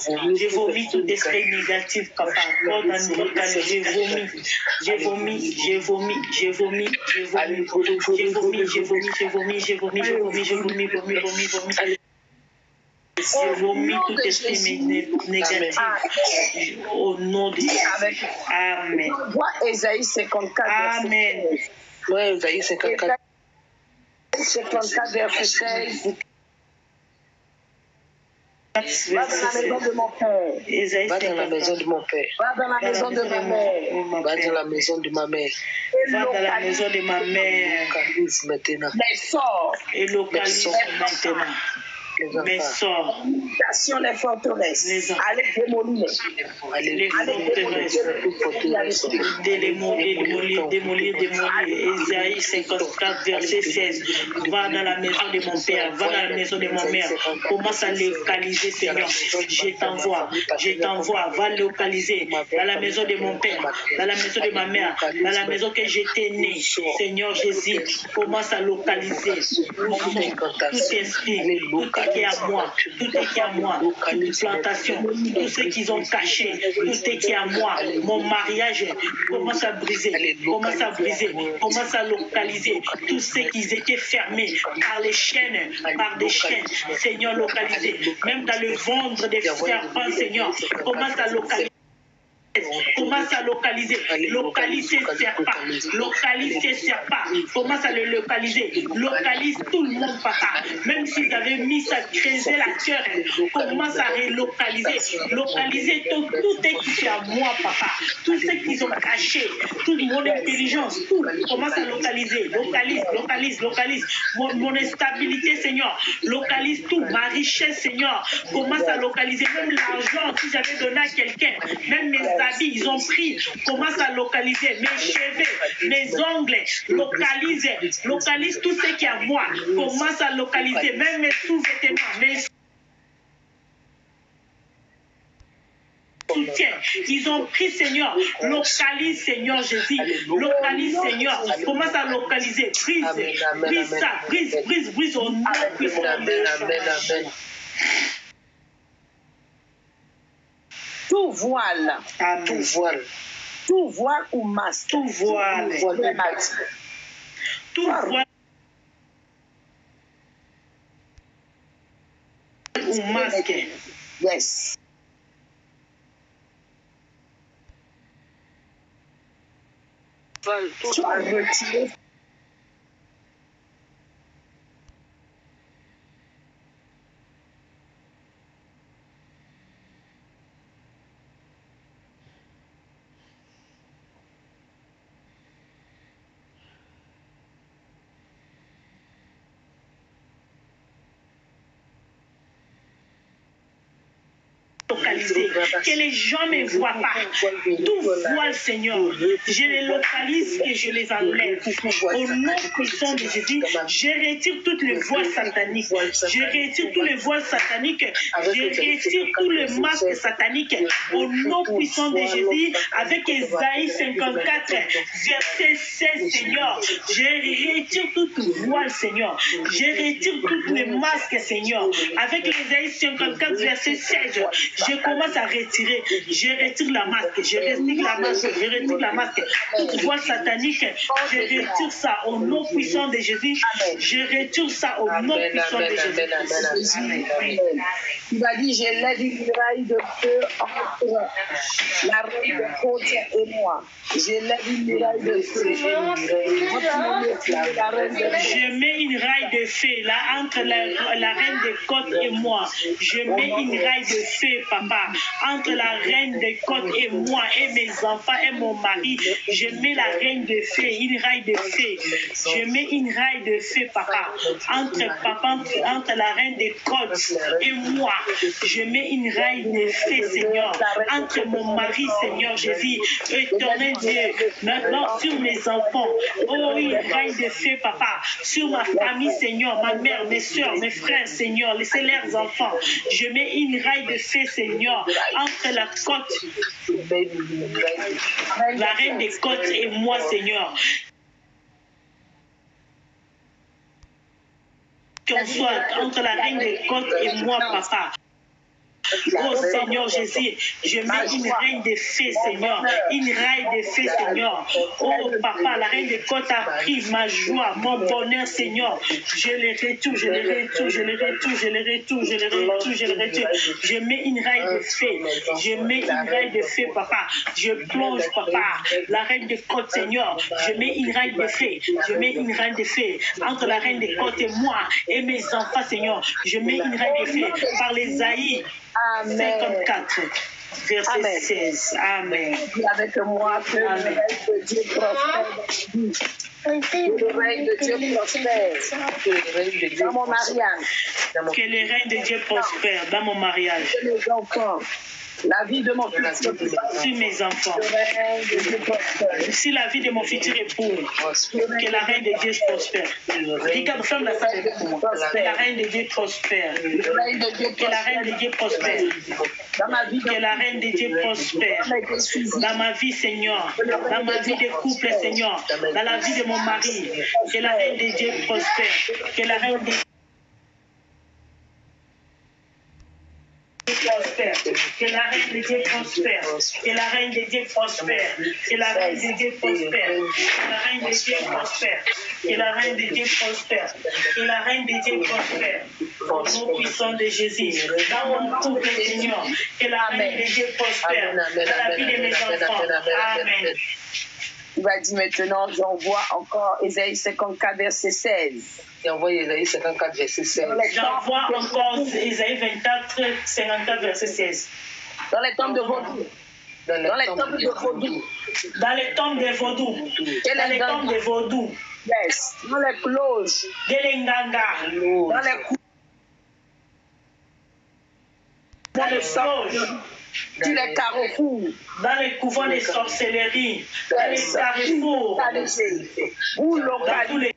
tout esprit négatif, Papa. Corde ombilicale, je vomis, je vomis, je vomis, je vomis, je vomis, je vomis, je vomis, je vomis, je vomis, je vomis, je vomis, vomis. Je vomis tout esprit négatif au nom de Jésus. Amen. Vois Ésaïe 54, Amen. Ouais, Ésaïe 54. 54, verset 16. Va dans la maison de mon père. Va dans la maison de mon père. Va dans la maison de ma mère. Va dans la maison de ma mère. Va dans la maison de ma mère. Localise maintenant. Les sorts. Et localise maintenant. mes sorts, Station les forteresses. Les enfants. Allez démolir. les forteresses, démolir. Ésaïe 54, verset 16. Va dans la maison de mon père, va dans la maison de mon mère. Commence à localiser, Seigneur. Je t'envoie, va localiser dans la maison de mon père, dans la maison de ma mère, dans la maison que j'étais né. Seigneur Jésus, commence à localiser tout esprit, tout ce qui est à moi, toute plantation, tout ce qu'ils ont caché, tout ce qui est à moi, mon mariage commence à briser, commence à localiser tout ce qui étaient fermés par des chaînes, Seigneur, localisé, même dans le ventre des serpents, Seigneur, commence à localiser. Commence à localiser serpent, commence à le localiser, localise tout le monde, papa, même s'ils avaient mis ça, creuser la cœur, commence à relocaliser, tout ce qui est à moi, papa, tout ce qu'ils ont caché, toute mon intelligence, tout, commence à localise, mon instabilité, Seigneur, localise tout, ma richesse, Seigneur, commence à localiser, même l'argent, si j'avais donné à quelqu'un, même mes habits, ils ont pris, commence à localiser mes cheveux, mes ongles, localise tout ce qui est à moi, commence à localiser, même mes sous-vêtements, mes soutiens, ils ont pris, Seigneur, localise, Seigneur Jésus, localise, Seigneur, commence à localiser, brise au nom puissant de Jésus. Tout voile. Amen. Tout voile ou masque. Tout voile ou masque. Yes. Tu as retiré. Que les gens ne me voient pas. Tout voile, Seigneur, je les localise et je les enlève. Au nom puissant de Jésus, je retire toutes les voiles sataniques. Je retire tous les voiles sataniques. Je retire tous les masques sataniques. Au nom puissant de Jésus, avec Ésaïe 54, verset 16, Seigneur, je retire toute voile, Seigneur. Je retire tous les masques, Seigneur. Avec Ésaïe 54, verset 16, je commence à retirer. Je retire la masque. Je retire la masque. Toute voile satanique, je retire ça au nom puissant de Jésus. Je retire ça au nom puissant de Jésus. Amen. Il a dit, je lève une muraille de feu entre la reine de côte et moi. Je lève une muraille de feu. Je mets une raille de feu là entre la reine des côtes et moi. Je mets une raille de feu, papa, entre la reine des côtes et moi et mes enfants et mon mari. Je mets la reine de feu, une raille de feu. Je mets une raille de feu, papa, entre la reine des côtes et moi. Je mets une raille de feu, Seigneur, entre mon mari, Seigneur Jésus, éternel Dieu, maintenant sur mes enfants. Oh, une raille de feu, papa, sur ma famille, Seigneur, ma mère, mes soeurs, mes frères, Seigneur, laissez leurs enfants. Je mets une raille de feu, Seigneur, entre la côte, la reine des côtes et moi, Seigneur. Qu'on soit entre la reine des côtes et moi, papa. Oh Seigneur Jésus, je mets une reine de feu, Seigneur, une raille de feu, Seigneur. Oh Papa, la reine des côtes a pris ma joie, mon bonheur, Seigneur. Je les retourne, je les retourne, je les retourne, je les retourne, je les retourne, je les retourne. Je mets une raille de feu, je mets une raille de feu, papa. Je plonge, papa, la reine des côtes, Seigneur. Je mets une raille de feu, je mets une raille de feu entre la reine des côtes et moi et mes enfants, Seigneur. Je mets une raille de feu par les Ésaïe 54, verset 16. Amen. Avec moi, que le reste de Dieu prospère. le règne de Dieu prospère. Que le règne de Dieu Dans mon mariage. Que le règne de Dieu prospère dans mon mariage. Que mes enfants. La vie de mon fils. Sur mes enfants. Si la vie de mon futur époux, que la reine de Dieu prospère. Regarde, femme la salle que la reine de Dieu prospère. Que la reine de Dieu prospère. Dans ma vie, Que la reine de Dieu prospère. Dans ma vie, Seigneur. Dans ma vie de couple, Seigneur. Dans la vie de mon mari. Que la reine de Dieu prospère. Que la reine de prospère, que la reine de Dieu prospère, que la reine de Dieu prospère, que la reine de Dieu prospère, que la reine de Dieu prospère, que la reine de Dieu prospère, que la reine de Dieu prospère, au nom puissant de Jésus, dans mon couple, Seigneur, que la reine de Dieu prospère, dans la vie de mes enfants. Amen. Il va dire maintenant, j'envoie encore Ésaïe 54, verset 16. J'envoie Ésaïe 54, verset 16. J'envoie encore Ésaïe 24, 54, verset 16. Dans les tombes de Vaudou. Dans les tombes de Vaudou. Dans les tombes de Vaudou. Dans les tombes de Vaudou. Yes. Dans les cloches. De l'Enganga. Dans les coups. Dans les cloches. Dans les carrefours. Dans les couvents de sorcellerie. Dans les carrefours. Où dans tous les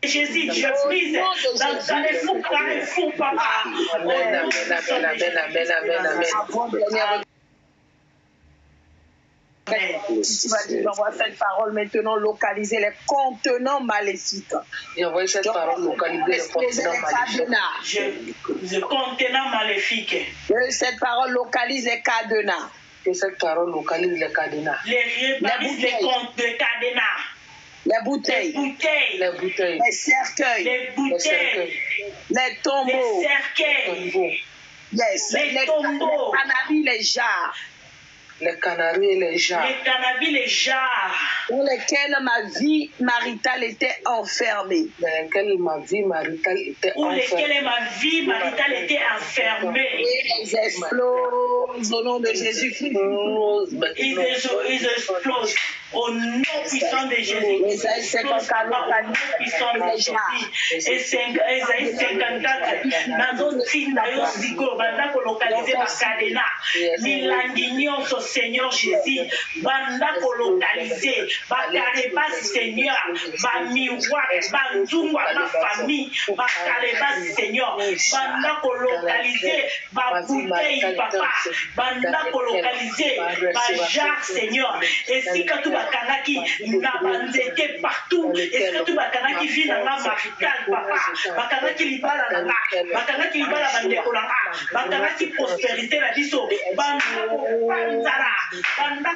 Jésus, je brise dans les fous carrefours, papa. Amen, amen, amen, amen, amen, amen. Tu vas dire, j'envoie cette parole maintenant localiser les contenants maléfiques. J'envoie cette parole localiser les contenants maléfiques. Le contenant maléfique. Que cette parole localise les cadenas. Que cette parole localise les cadenas. Les cadenas. Les bouteilles. Les bouteilles. Les cercueils. Les bouteilles. Les tombeaux. Les cercueils. Yes. Les tombeaux. Les canaries, les jarres. Les canaries et les jarres. Les canaries, les jarres. Dans lesquels ma vie maritale était enfermée. Dans lesquels ma vie maritale était enfermée. Et ils explosent au nom de Jésus-Christ. Ils explosent au nom puissant de Jésus. Esaïe 54, Esaïe 54, nazotinda yo sikoyo banda kolokalize bakadena milangi nyonso Seigneur Jésus banda kolokalize bakarebasi Seigneur bamiroir banzungwa bafamille bakarebasi Seigneur banda kolokalize babouteille papa banda kolokalize bajar Seigneur esika tu bakanaki na banzete partout esika tu bakanaki vie na nga marital papa bakanaki libala na nga bakanaki libala bandeko na nga bakanaki prospérité na biso banda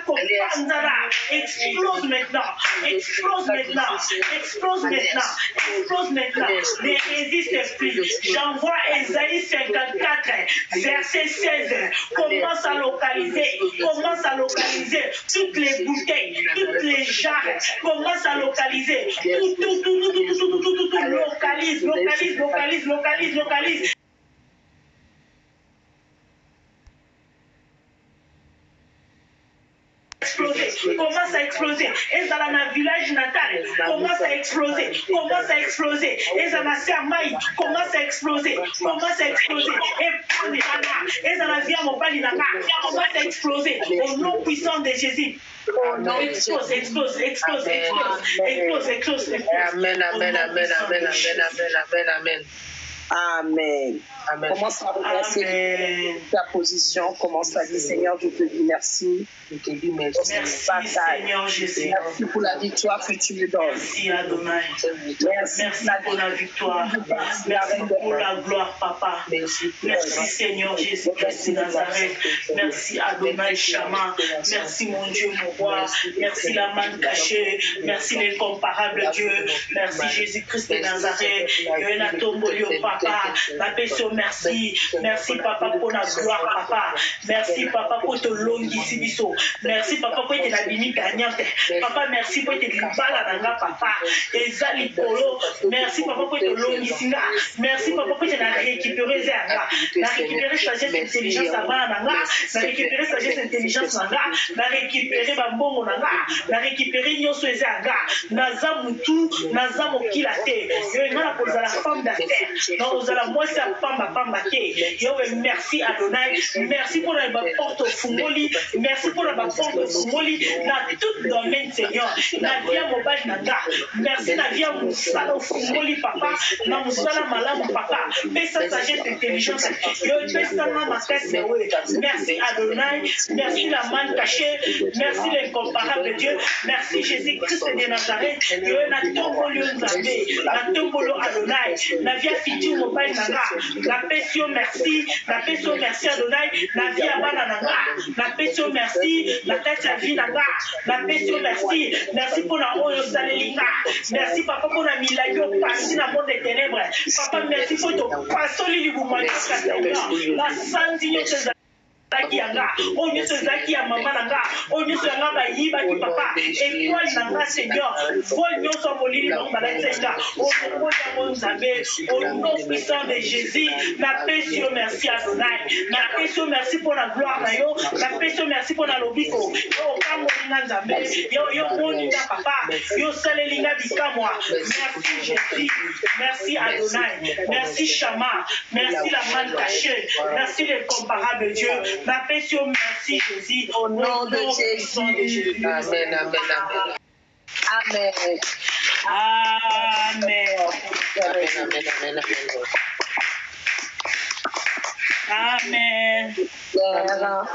kopanzara explose maintenant explose maintenant explose maintenant explose maintenant ne résiste plus j'envoie Ésaïe 54 verset 16 commence à localiser toutes les bouteilles toutes les jarres commence à localiser tout localise commence à exploser et dans la village natal commence à exploser et dans la sermaï commence à exploser et dans la vie à mon bali commence à exploser au nom puissant de Jésus. Explose. Amen. Amen. Amen. Commence à remercier ta position. Commence à dire, Seigneur, je te dis merci. Je te dis merci. Merci, Seigneur Jésus. Merci pour la victoire que tu me donnes. Merci, Adonai. Merci pour la victoire. Merci pour la gloire, Papa. Merci, Seigneur Jésus-Christ de Nazareth. Merci, Adonai Shama. Merci, mon Dieu, mon roi. Merci, la main cachée. Merci, l'incomparable Dieu. Merci, Jésus-Christ de Nazareth. Papa. Merci. Merci, Papa, pour la gloire, Papa. Merci, Papa, pour te long ici, biso. Merci, Papa, pour te la bini gagnante. Papa, merci pour te libala nanga, Papa. Ezali polo. Merci, Papa, pour te long ici. Merci, Papa, pour te la récupérer zanga. La récupérer sagesse, intelligence, nanga. La récupérer sagesse, intelligence, nanga. La récupérer bambongo, nanga. La récupérer nyoso ezanga. Naza mutu, naza mokila te. Yo ngala pour la femme d'affaires. Non, vous allez moi c'est pamba te. Yo merci Adonai. Merci pour la porte fungoli. Merci pour la porte fungoli dans tout domaine, Seigneur. Na via mobile nanga. Merci na via musala fungoli, Papa. Na musala malamu, Papa. Pesa sagesse intelligence. Yo pesa na makasi we. Merci Adonai. Merci la main cachée. Merci l'incomparable Dieu. Merci Jésus-Christ de Nazareth. Yo na tombolo nzambe. Na tombolo Adonai. Na via fiti mobile nanga. Na pesio merci. Na pesio merci Adonai. Na via bana nanga. Na pesio merci. Na kati ya vie nanga. Na pesio merci. Merci pour la oyo salelinga. Merci Papa pour la milagro parti dans le monde des ténèbres. Papa merci pour ton pasoli libumani la santi Zaki yanga, on y se zaki ya maman nanga, on y se yanga ba yiba ki papa, et toi nanga Seigneur, vol nyo so molili non ba senga, au nom de mon Zambé, au nom puissant de Jésus, na pesio merci Adonai, na pesio merci pour la gloire na yo, na pesio merci pour la lobiko, yo kango linga Zambé, yo moni na papa, yo salelinga bikamwa, merci Jésus, merci Adonai, merci Shama, merci la main cachée, merci l'incomparable Dieu. La passion, merci Jésus, au nom de Jésus. Amen, amen, amen. Amen. Amen. Amen. Amen.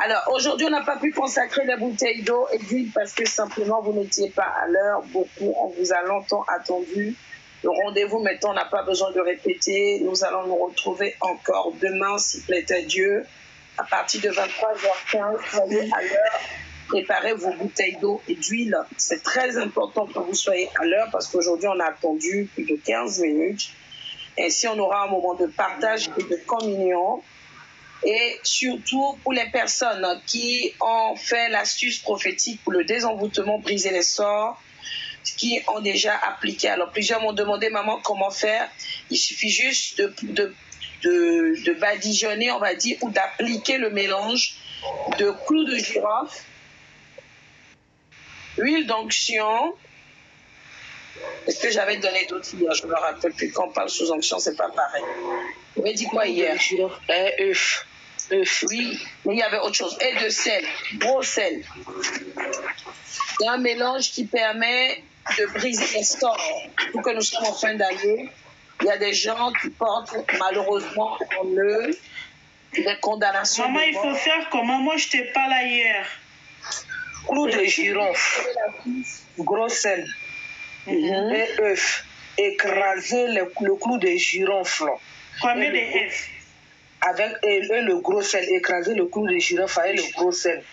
Alors, aujourd'hui, on n'a pas pu consacrer les bouteilles d'eau et d'huile parce que simplement, vous n'étiez pas à l'heure. Beaucoup, on vous a longtemps attendu. Le rendez-vous, maintenant, on n'a pas besoin de répéter. Nous allons nous retrouver encore demain, s'il plaît à Dieu. À partir de 23h15, soyez à l'heure, préparez vos bouteilles d'eau et d'huile. C'est très important que vous soyez à l'heure parce qu'aujourd'hui, on a attendu plus de 15 minutes. Ainsi, on aura un moment de partage et de communion. Et surtout, pour les personnes qui ont fait l'astuce prophétique pour le désenvoûtement, briser les sorts, qui ont déjà appliqué. Alors, plusieurs m'ont demandé, maman, comment faire. Il suffit juste de badigeonner, on va dire, ou d'appliquer le mélange de clous de girofle, huile d'onction. Est-ce que j'avais donné d'autres hier? Je ne me rappelle plus. Quand on parle sous onction, c'est pas pareil. Vous m'avez dit quoi hier? œuf. Oui, mais il y avait autre chose. Et de sel, gros sel. C'est un mélange qui permet de briser les sorts. Pour que nous sommes en fin d'année, il y a des gens qui portent malheureusement en eux des condamnations. Maman, il faut faire comment? Moi, je t'ai pas là hier. Clou de girofle, gros sel et œuf. Écraser le clou de girofle. Combien de œufs? Avec le gros sel, écraser le clou de girofle avec le gros sel.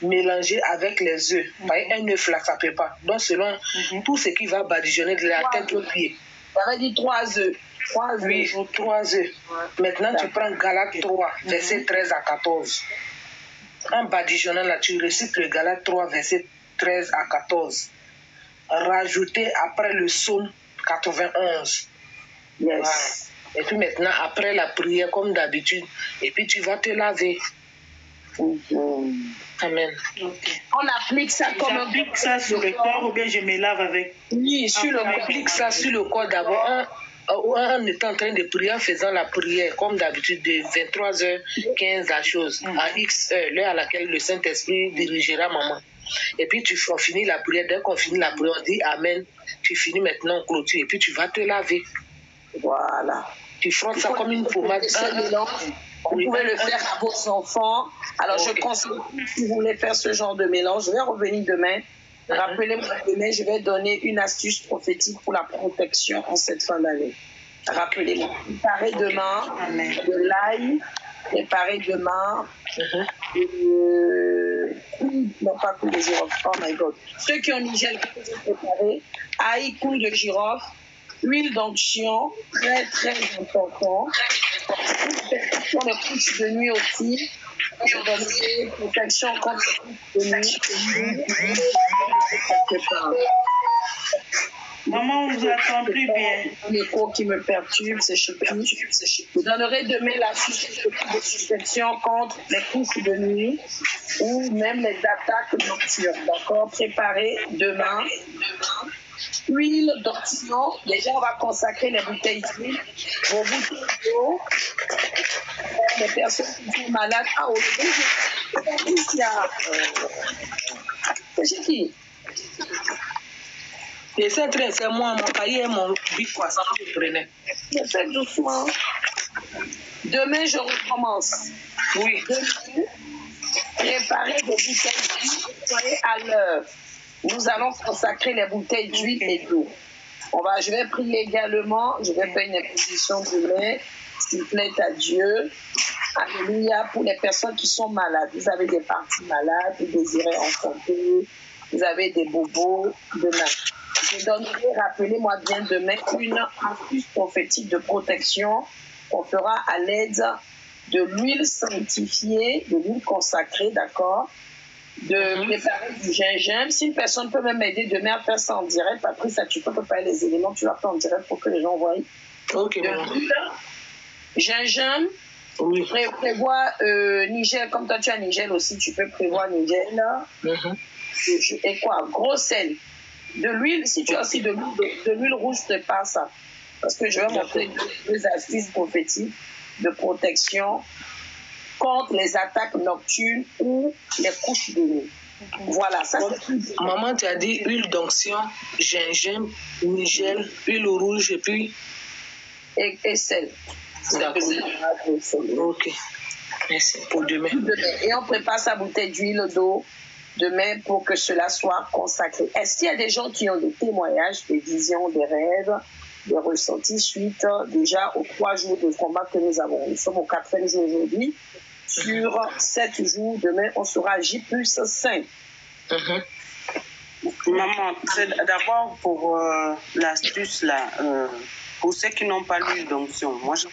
Mélanger avec les œufs. Un œuf là, ça ne peut pas. Donc, selon tout ce qui va badigeonner de la tête aux pieds. Ça veut dire 3 œufs. 3 œufs. Oui, 3 œufs. Maintenant, tu prends Galates 3, verset 13 à 14. En badigeonnant là, tu récites le Galates 3, verset 13 à 14. Rajouter après le psaume 91. Yes. Voilà. Et puis maintenant, après la prière, comme d'habitude, et puis tu vas te laver. Amen. Okay. On applique ça comme un... J'applique ça sur le corps ou bien je me lave avec? Oui, on applique ça sur le corps d'abord. On est en train de prier en faisant la prière, comme d'habitude, de 23h15 à chose, à X heure, l'heure à laquelle le Saint-Esprit dirigera maman. Et puis on finit la prière. Dès qu'on finit la prière, on dit Amen. Tu finis maintenant, on clôture. Et puis tu vas te laver. Voilà. Tu frottes ça comme une pommade. Ce mélange, vous pouvez le faire à vos enfants. Alors, je conseille, si vous voulez faire ce genre de mélange, je vais revenir demain. Rappelez-moi demain, je vais donner une astuce prophétique pour la protection en cette fin d'année. Rappelez-moi. Préparez demain de l'ail. Préparez demain. Non, pas coups de girofle. Oh my God. Ceux qui ont Nigel, préparez ail, coups de girofle, huile d'onction, très très important. Protection des couches de nuit aussi. Je donnerai protection contre les couches de nuit. Maman, on vous attend plus bien. L'écho qui me perturbe, c'est Chipi. Je donnerai demain la protection contre les couches de nuit ou même les attaques nocturnes. D'accord? Préparez demain. Huile d'onction. Déjà, on va consacrer les bouteilles d'huile. Vos bouteilles d'eau. Les personnes qui sont malades. Ah, au début, il y a. C'est chez qui? Et c'est moi, mon cahier et mon bic, quoi, ça me prenait. Je fais doucement. Demain, je recommence. Oui. Demain, préparez des bouteilles d'huile, soyez à l'heure. Nous allons consacrer les bouteilles d'huile et d'eau. Je vais prier également, je vais faire une imposition demain, s'il plaît à Dieu. Alléluia, pour les personnes qui sont malades. Vous avez des parties malades, vous désirez enfanter, vous avez des bobos, demain. Je donnerai, rappelez-moi bien demain, une astuce prophétique de protection qu'on fera à l'aide de l'huile sanctifiée, de l'huile consacrée, d'accord? De préparer du gingembre. Si une personne peut même m'aider demain à faire ça en direct, Patrice, tu peux préparer les éléments, tu vas faire en direct pour que les gens voient. Ok. De l'huile, gingembre, oui. Prévois Nigel, comme toi tu as Nigel aussi, tu peux prévoir Nigel. Et quoi? Gros sel. De l'huile, si tu as aussi de l'huile rouge, prépare ça. Parce que je vais montrer deux astuces prophétiques de protection contre les attaques nocturnes ou les couches de nuit. Voilà, ça c'est... Maman, tu as dit huile d'onction, gingembre, Nigel, huile rouge et puis... Et sel. D'accord. Ok. Merci pour demain. Et on prépare sa bouteille d'huile d'eau demain pour que cela soit consacré. Est-ce qu'il y a des gens qui ont des témoignages, des visions, des rêves, des ressentis suite déjà aux 3 jours de combat que nous avons? Nous sommes au 4e jour aujourd'hui. Sur 7 jours, demain, on sera J+5. Maman, c'est d'abord pour l'astuce là. Pour ceux qui n'ont pas l'huile d'onction, moi je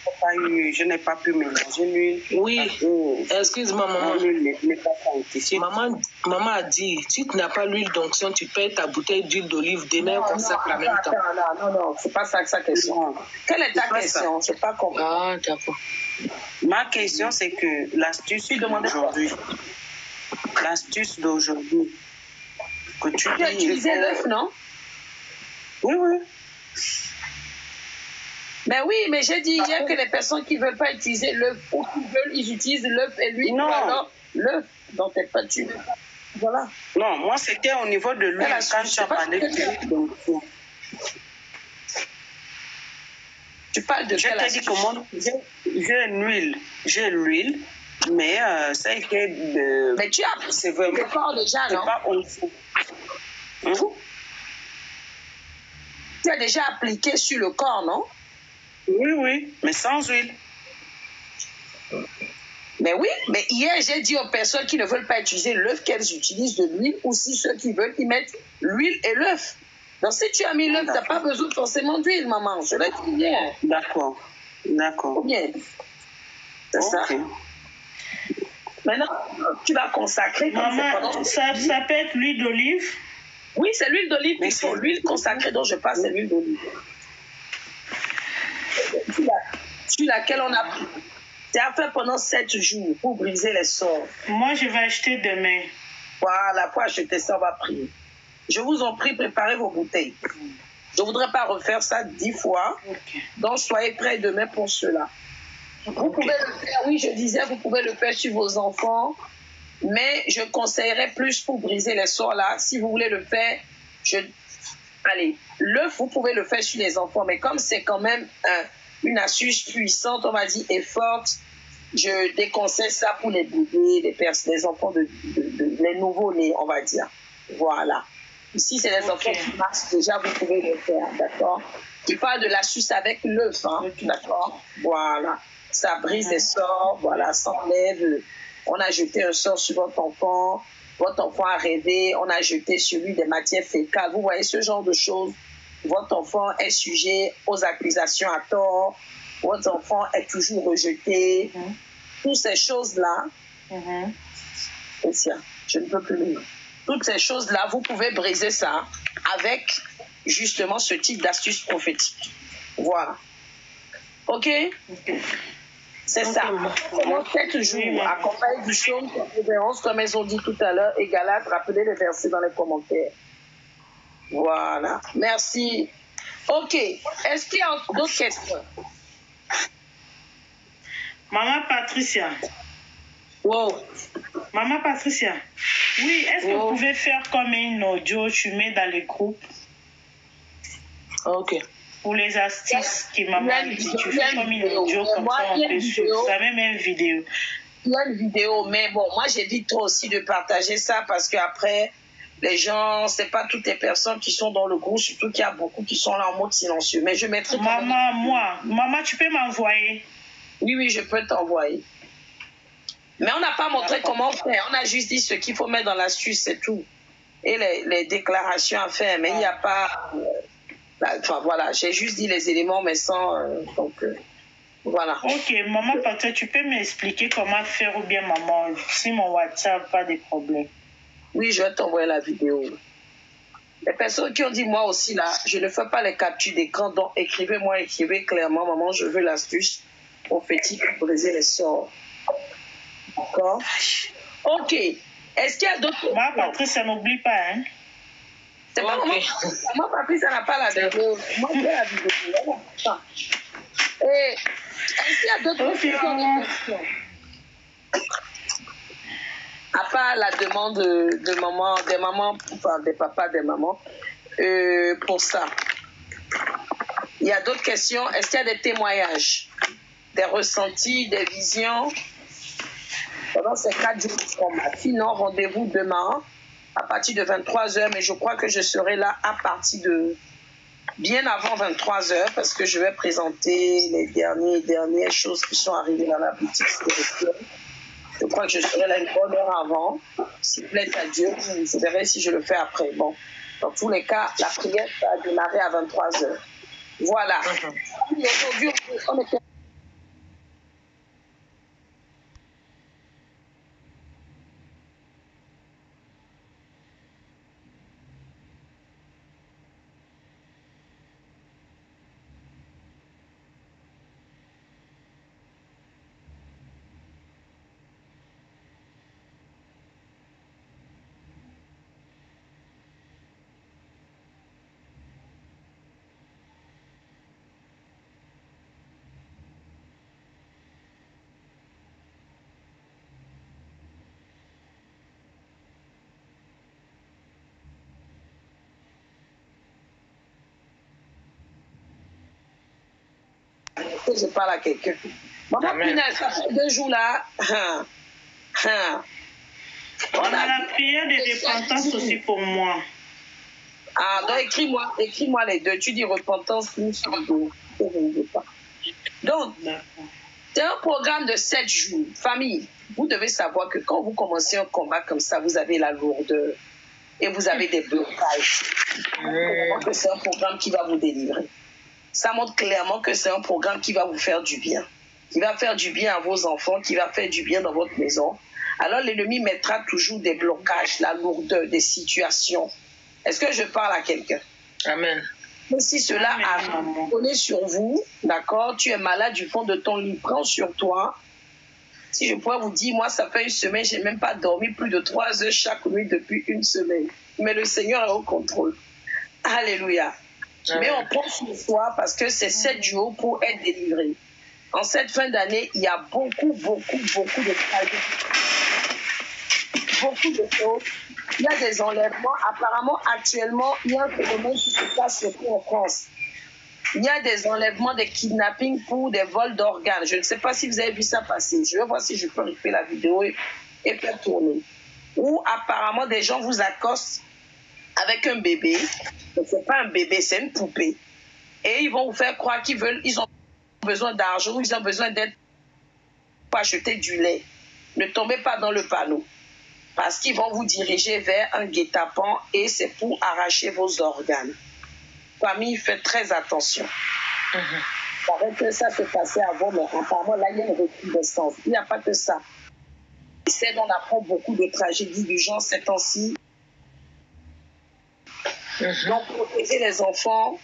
n'ai pas pu mélanger l'huile. Oui, excuse-moi maman. Maman a dit, si tu n'as pas l'huile d'onction, tu payes ta bouteille d'huile d'olive demain comme ça en même temps. Non, c'est pas ça que sa question. Quelle est ta question? Je ne sais pas comment. Ah, d'accord. Ma question c'est que l'astuce d'aujourd'hui, que tu as utilisé l'œuf, non? Oui. Mais oui, mais j'ai dit hier que les personnes qui ne veulent pas utiliser l'œuf ou qui veulent, ils utilisent l'œuf et l'huile. Non. Alors, l'œuf, donc t'es pas tu. Voilà. Non, moi c'était au niveau de l'huile quand tu as parlé de l'huile. Tu parles de quelle astuce? Je t'ai dit comment j'ai l'huile, mais ça a été de... Mais tu as c'est vraiment... le corps déjà, non? C'est pas Tu as déjà appliqué sur le corps, non? Oui, mais sans huile. Mais oui, mais hier, j'ai dit aux personnes qui ne veulent pas utiliser l'œuf qu'elles utilisent de l'huile, ou si ceux qui veulent, ils mettent l'huile et l'œuf. Donc, si tu as mis l'œuf, tu n'as pas besoin forcément d'huile, maman. Je l'ai dit bien. D'accord. Bien. C'est ça. Maintenant, tu vas consacrer. Maman, ça peut être l'huile d'olive? Oui, c'est l'huile d'olive. Mais c'est l'huile consacrée dont je parle, c'est l'huile d'olive. Sur laquelle on a pris. C'est à faire pendant 7 jours pour briser les sorts. Moi, je vais acheter demain. Voilà, pour acheter ça, on va prier. Je vous en prie, préparez vos bouteilles. Je ne voudrais pas refaire ça 10 fois. Donc, soyez prêts demain pour cela. Vous pouvez le faire, oui, je disais, vous pouvez le faire sur vos enfants. Mais je conseillerais plus pour briser les sorts là. Si vous voulez le faire, allez, l'œuf, vous pouvez le faire sur les enfants. Mais comme c'est quand même une astuce puissante, on m'a dit, et forte. Je déconseille ça pour les bébés, les enfants les nouveaux-nés, on va dire. Voilà. Ici, c'est les enfants qui marchent déjà, vous pouvez le faire, d'accord? Il parle de l'astuce avec l'œuf, hein, d'accord? Voilà. Ça brise les sorts, voilà, ça enlève. On a jeté un sort sur votre enfant a rêvé, on a jeté sur lui des matières fécales. Vous voyez ce genre de choses. Votre enfant est sujet aux accusations à tort. Votre enfant est toujours rejeté. Toutes ces choses-là, je ne peux plus le dire. Toutes ces choses-là, vous pouvez briser ça avec justement ce type d'astuce prophétique. Voilà. OK? C'est ça. Pendant 7 jours, accompagné du psaume 91, comme elles ont dit tout à l'heure, et Galates, rappelez les versets dans les commentaires. Voilà. Merci. OK. Est-ce qu'il y a d'autres questions? Maman Patricia. Wow. Maman Patricia. Oui, est-ce que vous pouvez faire comme une audio, tu mets dans le groupe? OK. Pour les astuces que maman dit, tu fais comme une audio, comme ça on peut suivre. Ça même une vidéo. Il y a une vidéo, mais bon, moi j'évite trop aussi de partager ça parce qu'après, les gens, c'est pas toutes les personnes qui sont dans le groupe, surtout qu'il y a beaucoup qui sont là en mode silencieux. Mais je mettrai quand même... Maman, tu peux m'envoyer? Oui, je peux t'envoyer. Mais on n'a pas montré comment faire. On a juste dit ce qu'il faut mettre dans l'astuce, c'est tout. Et les déclarations à faire, mais il n'y a pas... Enfin, voilà, j'ai juste dit les éléments, mais sans... voilà. Ok, maman, peut-être tu peux m'expliquer comment faire ou bien maman, si mon WhatsApp, pas de problème. Oui, je vais t'envoyer la vidéo. Les personnes qui ont dit moi aussi, là, je ne fais pas les captures d'écran, donc écrivez clairement, maman, je veux l'astuce prophétique pour briser les sorts. D'accord? Ok. Est-ce qu'il y a d'autres... Maman, Patrice, ça n'oublie pas, hein? C'est pas moi, Patrice, ça n'a pas la vidéo. Moi, j'ai la vidéo. Et est-ce qu'il y a d'autres questions? À part la demande de maman, des mamans, enfin des papas, des mamans, pour ça. Il y a d'autres questions. Est-ce qu'il y a des témoignages, des ressentis, des visions pendant ces 4 jours de combat? Sinon, rendez-vous demain à partir de 23h, mais je crois que je serai là à partir de bien avant 23h parce que je vais présenter les dernières choses qui sont arrivées dans la boutique spirituelle. Je crois que je serai là une bonne heure avant. S'il plaît à Dieu, je verrai si je le fais après. Bon, dans tous les cas, la prière va démarrer à 23h. Voilà. Aujourd'hui, on était... Je parle à quelqu'un. Maman Pinel, ça fait 2 jours là. On a la prière de repentance aussi pour moi. Ah, donc écris-moi les deux. Tu dis repentance plus vidéo. Donc, c'est un programme de 7 jours. Famille, vous devez savoir que quand vous commencez un combat comme ça, vous avez la lourdeur et vous avez des blocages. C'est un programme qui va vous délivrer. Ça montre clairement que c'est un programme qui va vous faire du bien, qui va faire du bien à vos enfants, qui va faire du bien dans votre maison. Alors l'ennemi mettra toujours des blocages, la lourdeur, des situations. Est-ce que je parle à quelqu'un? Amen. Mais si cela a sur vous, d'accord, tu es malade du fond de ton lit, prends sur toi. Si je pourrais vous dire, moi ça fait 1 semaine, je n'ai même pas dormi plus de 3 heures chaque nuit depuis 1 semaine. Mais le Seigneur est au contrôle. Alléluia. Mais on prend sur soi parce que c'est 7 jours pour être délivré. En cette fin d'année, il y a beaucoup de travail. Beaucoup de choses. Il y a des enlèvements. Apparemment, actuellement, il y a un phénomène qui se passe surtout en France. il y a des enlèvements, des kidnappings pour des vols d'organes. Je ne sais pas si vous avez vu ça passer. Je vais voir si je peux refaire la vidéo et faire tourner. Où apparemment des gens vous accostent avec un bébé. Ce n'est pas un bébé, c'est une poupée. Et ils vont vous faire croire ils ont besoin d'argent ou ils ont besoin d'aide pour acheter du lait. Ne tombez pas dans le panneau. Parce qu'ils vont vous diriger vers un guet-apens et c'est pour arracher vos organes. Famille, faites très attention. Il paraît que ça se passait avant, mais apparemment, là, il y a une recrudescence. Il n'y a pas que ça. C'est on apprend beaucoup de tragédies du genre ces temps-ci. Donc, protégez les enfants,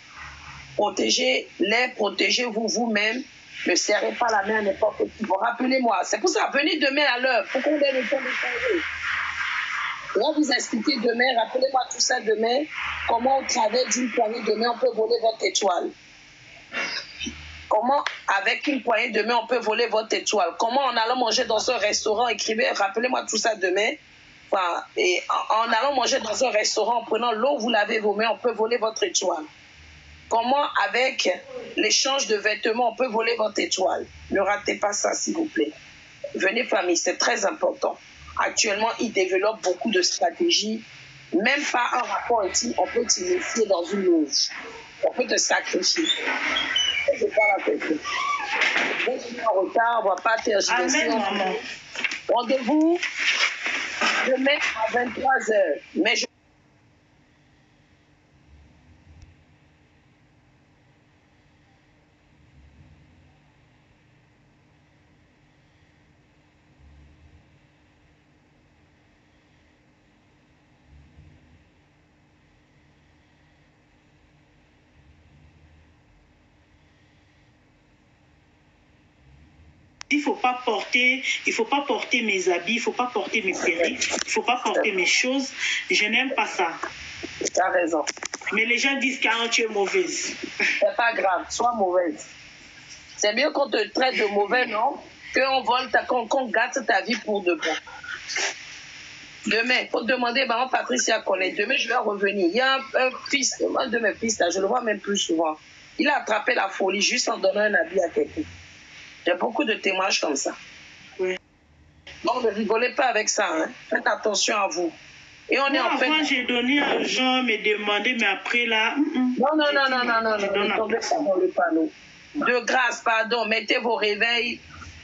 protégez-les, protégez-vous vous-même. Ne serrez pas la main à n'importe qui. Bon, rappelez-moi, c'est pour ça, venez demain à l'heure, pour qu'on ait le temps de changer. Je vais vous expliquer demain, rappelez-moi tout ça demain, comment au travers d'une poignée de main, on peut voler votre étoile. Comment, avec une poignée de main, on peut voler votre étoile. Comment, en allant manger dans un restaurant, écrivez, rappelez-moi tout ça demain. Enfin, et en allant manger dans un restaurant, en prenant l'eau, vous lavez vos mains, on peut voler votre étoile. Comment, avec l'échange de vêtements, on peut voler votre étoile. Ne ratez pas ça, s'il vous plaît. Venez, famille, c'est très important. Actuellement, ils développent beaucoup de stratégies. Même pas un rapport intime, on peut t'initier dans une loge. On peut te sacrifier. C'est pas la peine. Je suis en retard, on ne va pas tergiverser. Rendez-vous demain à 23h. Mais Il faut pas porter mes habits, il faut pas porter mes perruques, il faut pas porter mes choses. Je n'aime pas ça. Tu as raison. Mais les gens disent que tu es mauvaise. C'est pas grave, sois mauvaise. C'est mieux qu'on te traite de mauvais, non? Qu'on gâte ta vie pour de bon. Demain, il faut demander, maman Patricia connaît. Demain, je vais revenir. Il y a un fils, un de mes fils, là, je le vois même plus souvent. Il a attrapé la folie juste en donnant un habit à quelqu'un. Il y a beaucoup de témoignages comme ça. Oui. Donc, ne rigolez pas avec ça. Hein. Faites attention à vous. Et on est en fait. Avant, j'ai donné à gens me demander, mais après là. Non, ne tombez pas dans le panneau. De grâce, pardon, mettez vos réveils.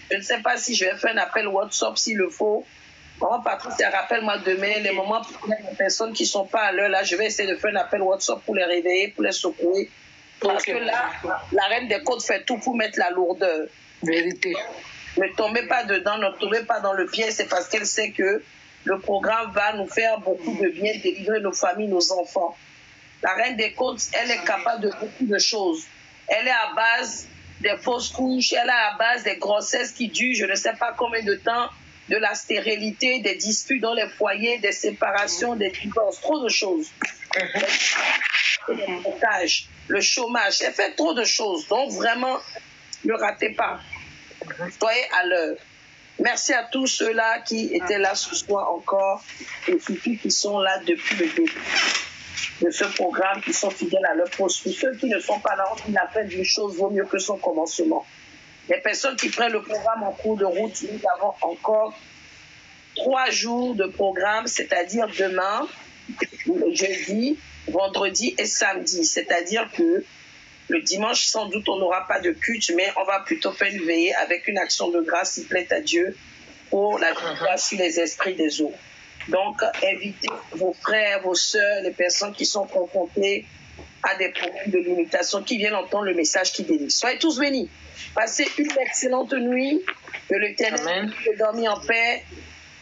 Je ne sais pas si je vais faire un appel WhatsApp s'il le faut. Maman Patricia, rappelle-moi demain, les moments pour les personnes qui ne sont pas à l'heure, là, je vais essayer de faire un appel WhatsApp pour les réveiller, pour les secouer. Parce que là, la reine des côtes fait tout pour mettre la lourdeur. Vérité. Ne tombez pas dedans, ne tombez pas dans le piège, c'est parce qu'elle sait que le programme va nous faire beaucoup de bien, délivrer nos familles, nos enfants. La reine des côtes, elle est capable de beaucoup de choses. Elle est à base des fausses couches, elle est à base des grossesses qui durent, je ne sais pas combien de temps, de la stérilité, des disputes dans les foyers, des séparations, des divorces, trop de choses. Le chômage, elle fait trop de choses. Donc vraiment, ne ratez pas. Soyez à l'heure. Merci à tous ceux-là qui étaient là ce soir encore et surtout qui sont là depuis le début de ce programme, qui sont fidèles à leur poste. Pour ceux qui ne sont pas là, la fin d'une chose vaut mieux que son commencement. Les personnes qui prennent le programme en cours de route, nous avons encore 3 jours de programme, c'est-à-dire demain, jeudi, vendredi et samedi. C'est-à-dire que le dimanche, sans doute, on n'aura pas de culte, mais on va plutôt faire une veillée avec une action de grâce, s'il plaît à Dieu, pour la victoire sur les esprits des eaux. Donc, invitez vos frères, vos sœurs, les personnes qui sont confrontées à des problèmes de limitation, qui viennent entendre le message qui délivre. Soyez tous bénis. Passez une excellente nuit. Que l'Éternel puisse dormir en paix.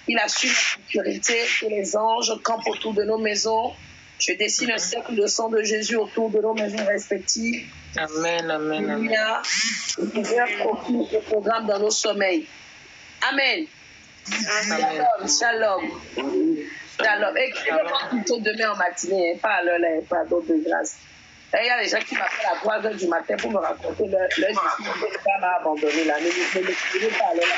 Il assure la sécurité, que les anges campent autour de nos maisons. Je dessine un cercle de sang de Jésus autour de nos maisons respectives. Amen, amen, amen. Il y a le programme dans nos sommeils. Amen. Shalom, shalom. Shalom. Écrivez-moi plutôt demain en matinée, pas à l'heure, pas d'autre de grâce. Il y a des gens qui m'appellent à 3h du matin pour me raconter leur histoire. Le gars m'a abandonné là. Ne l'écrivez pas à l'heure.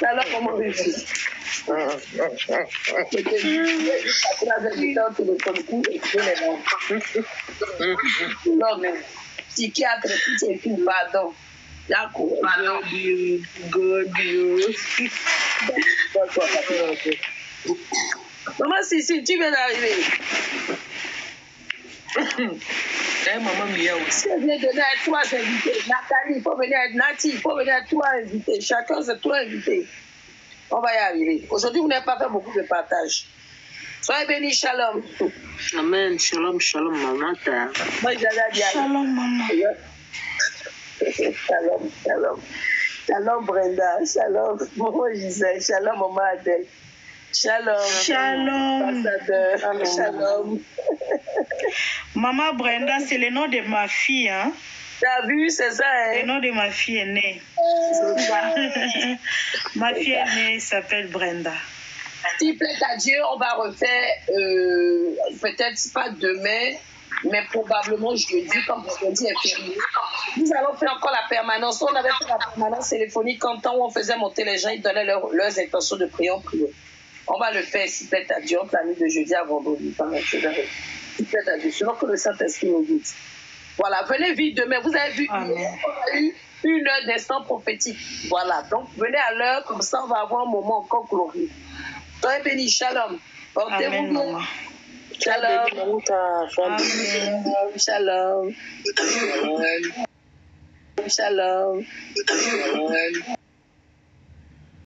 Shalom, mon fils. Non, mais psychiatre, et puis pardon. D'accord, pardon. Maman, si, tu viens d'arriver. Maman Mia aussi. Je viens donner à trois invités. Nathalie, il faut venir à Nati, il faut venir à trois invités. Chacun, c'est trois invités. On va y arriver. Aujourd'hui, vous n'avez pas fait beaucoup de partage. Soyez bénis, shalom. Amen, shalom, shalom, maman. Moi, j'allais dire. Shalom, maman. Shalom, shalom. Shalom, Brenda. Shalom, maman Gisèle. Shalom, maman Adèle. Shalom. Shalom. Ambassadeur. Shalom. Maman Brenda, c'est le nom de ma fille, hein? T'as vu, c'est ça, hein? Le nom de ma fille est née. Ma fille est née, s'appelle Brenda. S'il plaît à Dieu, on va refaire, peut-être pas demain, mais probablement jeudi, comme jeudi est férié. Nous allons faire encore la permanence. On avait fait la permanence téléphonique en temps où on faisait monter les gens, ils donnaient leurs intentions de prière en prière. On va le faire, s'il plaît à Dieu, entre la nuit de jeudi à vendredi. S'il plaît à Dieu, selon que le Saint-Esprit nous dit. Voilà, venez vite demain. Vous avez vu, on a eu 1 heure d'instant prophétique. Voilà, donc venez à l'heure, comme ça on va avoir un moment encore glorieux. Soyez bénis, shalom. Portez-vous bien. Shalom. Shalom. Shalom. Shalom.